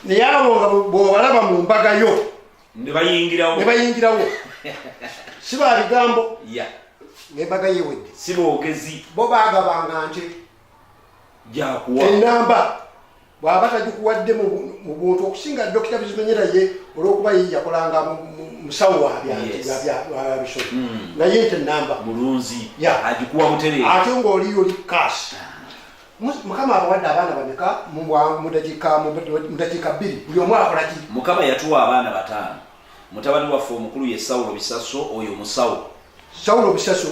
B: naye abo nga bw'obalaba mu mbaga yo
C: ne bayingirawo si ba bigambo
B: ng'embaga yewedde
C: si boogezi
B: bo baagabanga nti
C: jakuwa
B: enamba bw'aba tagikuwadde mu buntu okusinga Dr. Bisimenyera ye olw'okuba ye yakolanga musawo wabisolo naye nti enamba
C: mulunzi agikuwa butereevu
B: ate ng'oliyo oli kasi Mukama abawadde abaana bameka mu dakiika 2 buli omu akola ki
C: Mukama yatuwa abaana 5 mutabani waffe omukulu ye Sawulo Bisaso oyo musawo
B: Sawulo Bisaso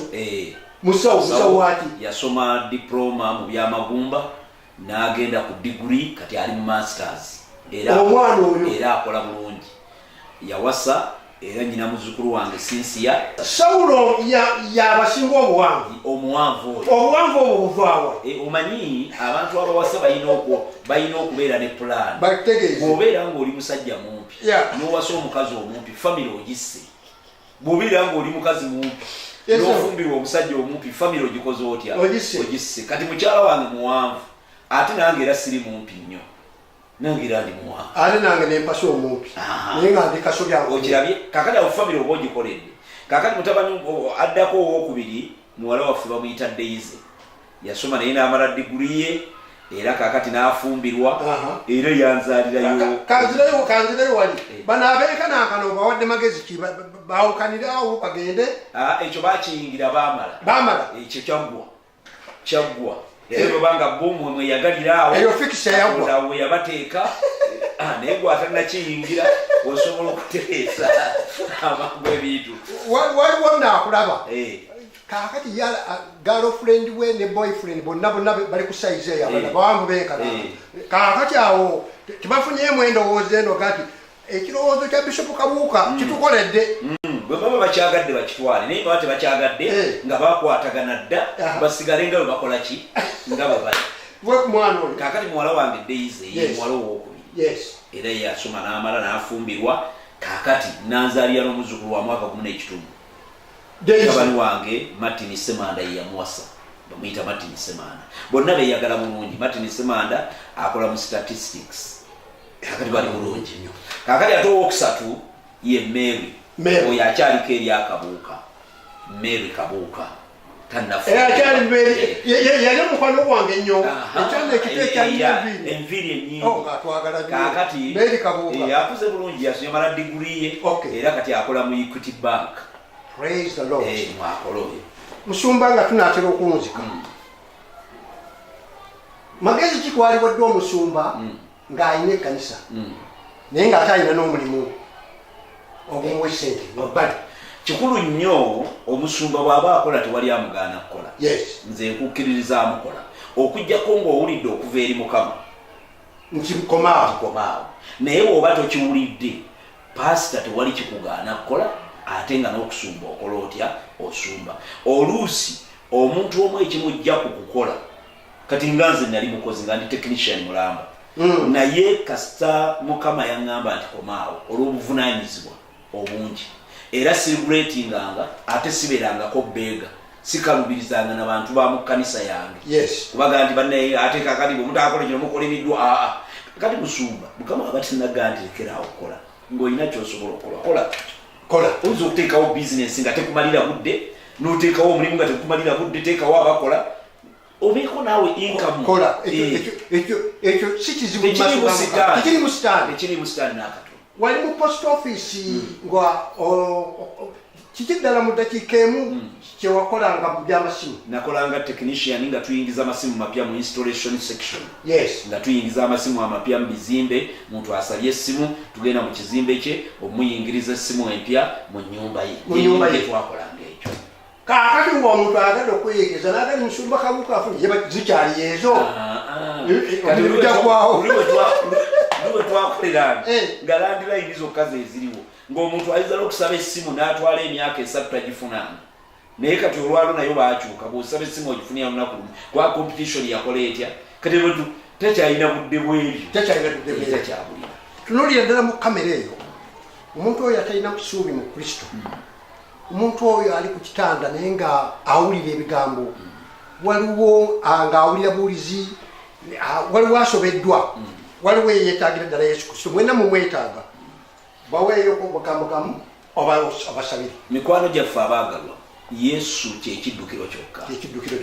B: musawo waki
C: yasoma diploma mu byamagumba n'agenda ku degree kati ali mu masters
B: omwana oyo
C: era akola bulungi yawasa era nyina muzukulu wange Sinsia
B: Sawulo yabasinga
C: omuwanvu
B: obwo buvaawa
C: omanyi abantu abawasa balina okubeera ne plan bw'obeera ng'oli musajja mumpi n'owasa omukazi omumpi famire ogisse bw'obeera ng'oli mukazi mumpi n'ofumbirwa omusajja omumpi famire ogikoze otya ogisse kati mukyala wange muwanvu ate nange era siri mumpi nnyo nange era ndi muwanvu
B: ate nange nempasa omumpi naye nga ndi kasobya
C: okirabye kakati awo famire oba ogikoledde kakati mutabani addako owokubiri muwala waffe bamuyita Daisy yasoma naye n'amala diguli ye era kakati n'afumbirwa era yanzalirayo
B: kanzirayo wali bano abeekanankano bawadde magezi ki baawukanirawo bagende
C: ekyo bakiyingira baamala ekyo kyaggwa Ero banga bomu mwe yagalirawo.
B: Eyo fixe yagwa.
C: Awo yabateeka. Naye gwatana kiyingira osobola okutereeza amangu ebintu.
B: Waliwo naakulaba. Kakati ya girlfriend we ne boyfriend bonna bali ku size eyo abana bawangu benkana. Kakati awo tibafunyeemu endowooza eno kati ekirowoozo kya Bishop Kabuuka kitukoledde.
C: Bwe baba bakyagadde bakitwale naye baba tebakyagadde nga bakwatagana dda basigale nga bwe bakola ki nga bwe bali.
B: Mwana oyo
C: kakati muwala wange Daisy ye muwala owokubiri.
B: Yes.
C: Era yasoma n'amala n'afumbirwa kakati nanzaalira n'omuzzukulu wa mwaka 14. Kabani wange Martin Semanda ye yamuwasa bamuyita Martin Semanda. Bonna beyagala bulungi. Martin Semanda akola mu statistics. Kakati bali bulungi nnyo. Kakati ate owokusatu ye Mary. Oyo akyaliko eri akabuuka. Mary Kabuuka.
B: Akyali Mary. Yali mukwano gwange nnyo. Ekyana ekito ekyali
C: enviri ennyingi.
B: Twagala nnyo.
C: Kakati
B: Mary Kabuuka.
C: Yakuze bulungi yasomera diguli ye. Era kati akola mu Equity Bank.
B: Praise the Lord.
C: Mwakoloye.
B: Musumba nga tunaatera okunzika. Magezi ki kwaliwo dde omusumba ng'alina ekkanisa naye ng'ate alina n'omulimu ogumuwa essente wabbali.
C: Kikulu nnyo omusumba bw'aba akola tewali amugaana kukola.
B: Yes.
C: Nze nkukkiririza amukola okuggyako ng'owulidde okuva eri Mukama
B: nti komaawo
C: naye bw'oba tokiwulidde pasita tewali kikugaana kukola ate nga n'okusumba okola otya osumba. Oluusi omuntu omu ekimujja ku kukola kati nga nze nali mukozi nga ndi technician mulamba naye kasita Mukama yaŋŋamba nti komaawo olw'obuvunaanyizibwa obungi era celebratinganga ate siberangako beega sikalubirizanga n'abantu ba mu kkanisa yange.
B: Yes.
C: Kubaga nti bannaye ate kakati bw'omuntu akola kino mukola ebiddwa kati musumba Mukama aba tinagamba nti lekeraawo kola ng'olina ky'osobola okukola kola. Oyinza okuteekawo bizinesi nga tekumalira budde n'oteekawo omulimu nga tekumalira budde teekawo abakola obeeko naawe income.
B: Kola ekyo si kizibu tekiri mu sitaani
C: n'akatono.
B: Wali mu post office nga kiki ddala mu ddakiika emu kyewakolanga mu by'amasimu?
C: Nakolanga technician nga tuyingiza amasimu mapya mu installation section.
B: Yes.
C: Nga tuyingiza amasimu amapya mu bizimbe. Muntu asabye essimu tugenda mu kizimbe kye omuyingiriza essimu empya mu nnyumba ye. Twakolanga ekyo.
B: Kakati ng'omuntu ayagala okweyeekeza n'agali Musumba Kabuuka afunye zikyali ezo.
C: Lwe twakoleranga nga landline zokka ze ziriwo ng'omuntu ayinza okusaba essimu n'atwala emyaka 3 tagifunanga. Naye kati olwalo nayo baakyuka bw'osaba essimu ogifunira lunaku lumu kwa competition yakola etya kati abantu tekyalina budde bwebyo tekyabulira.
B: Tunuulira ddala mu kamera eyo omuntu oyo atalina kusuubi mu Kristo. Omuntu oyo ali ku kitanda naye nga awulira ebigambo waliwo ng'awulira buulizi waliwo asobeddwa waliwo yeetaagira ddala Yesu Kristo mwena mumwetaaga baweeyo magambo gamu oba abasabire.
C: Mikwano gyaffe abaagalwa Yesu kyekiddukiro kyokka.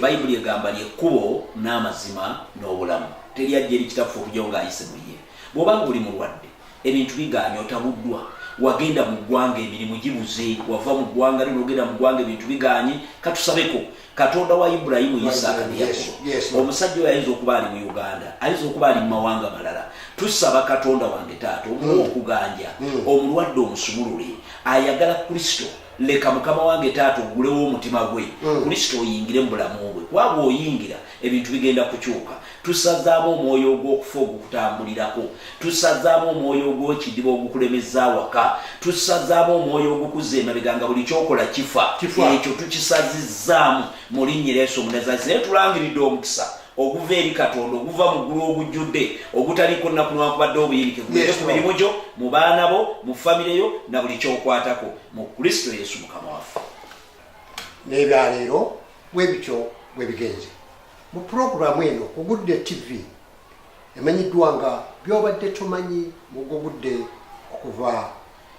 C: Bayibuli egamba lyekkubo n'amazima n'obulamu teryajja eri kitaffe okujjawo ng'ayise mu ye. Bw'obanga oli mulwadde ebintu bigaanye otabuddwa wagenda mu ggwanga emirimu gibuze wava mu ggwanga lino ogenda mu ggwanga ebintu bigaanye katusabeko Katonda wa Ibulayimu Isaaka ne Yakobo. Omusajja oyo ayinza okuba ali mu Uganda ayinza okuba ali mu mawanga malala. Tusaba Katonda wange taata omuwa okuganja omulwadde omusumulule ayagala Kristo leka Mukama wange taata ogulewo omutima gwe Kristo oyingire mu bulamu bwe kwaba oyingira ebintu bigenda kukyuka. Tusazaamu omwoyo ogw'okufa ogukutambulirako. Tusazaamu omwoyo ogw'ekidiba ogukulemeza waka. Tusazaamu omwoyo ogukuza emabega nga buli kyokola kifa. Ekyo tukisazizzaamu mu linnya lya Yesu Omunnazaaleesi. Naye tulangiridde omukisa oguva eri Katonda oguva mu ggulu ogujjudde ogutaliko nnaku newankubadde obuyinike gugende ku mirimu gyo mu baana bo mu famire yo na buli kyokwatako mu Kristo Yesu Mukama waffe.
B: N'ebyaleero bwe bityo bwe bigenze. Mu puroguramu eno ku Gudde TV emanyiddwa nga by'obadde tomanyi mu Gudde okuva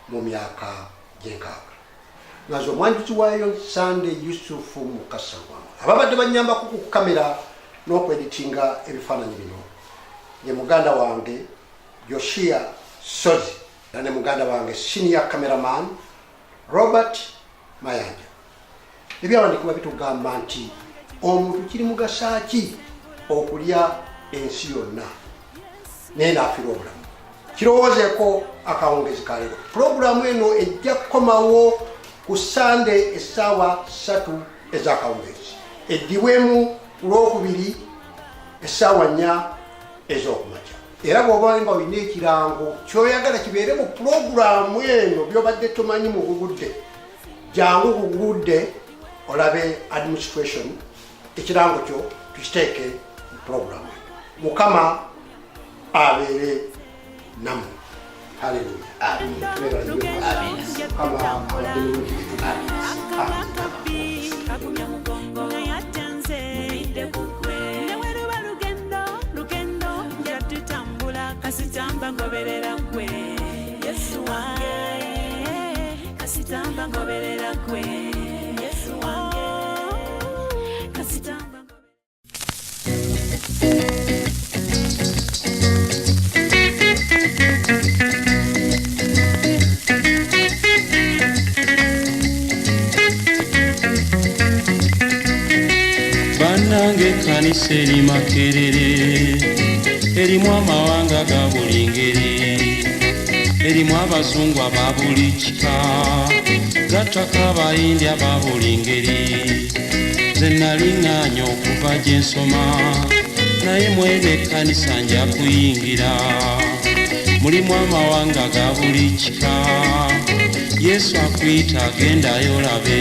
B: mu myaka gy'enkaaga. Nazo omwanjuzi waayo Sunday Yusufu Mukasa ababadde bannyambako ku kamera n'okweditinga ebifaananyi bino ye muganda wange Joshia Sozi ne muganda wange senior cameraman Robert Mayanja. Ebyawandiikibwa bitugamba nti omuntu kiri mugasa ki okulya ensi yonna naye naafira obulamu. Kirowoozeeko akawungezi kaleero. Pulogulaamu eno ejja kukomawo ku Sande essaawa 3 ez'akawungezi, eddibwemu ku Lwokubiri essaawa 4 ez'okumakya. Era bw'oba nga olina ekirango ky'oyagala kibeere mu pulogulaamu eno by'obadde tomanyi mu Gugudde, jangu Gugudde olabe administration, ekirango kyo tukiteeke mu pulogulaamu eno. Mukama abeere nammwe. Haleluya.
C: Amen.
D: Kasitamba ngoberera kwe Yesu wange, kasitamba ngoberera kwe Yesu wange, kasitamba
A: Bannange ekkanisa eri Makerere, erimu amawanga ga buli ngeri, erimu abazungu aba buli kika, gattako abayindi aba buli ngeri. Nze naliŋŋaanya okuva gye nsoma, naye mwene ekkanisa nja kuyingira. Mulimu amawanga ga buli kika, Yesu akuyita agendayo olabe.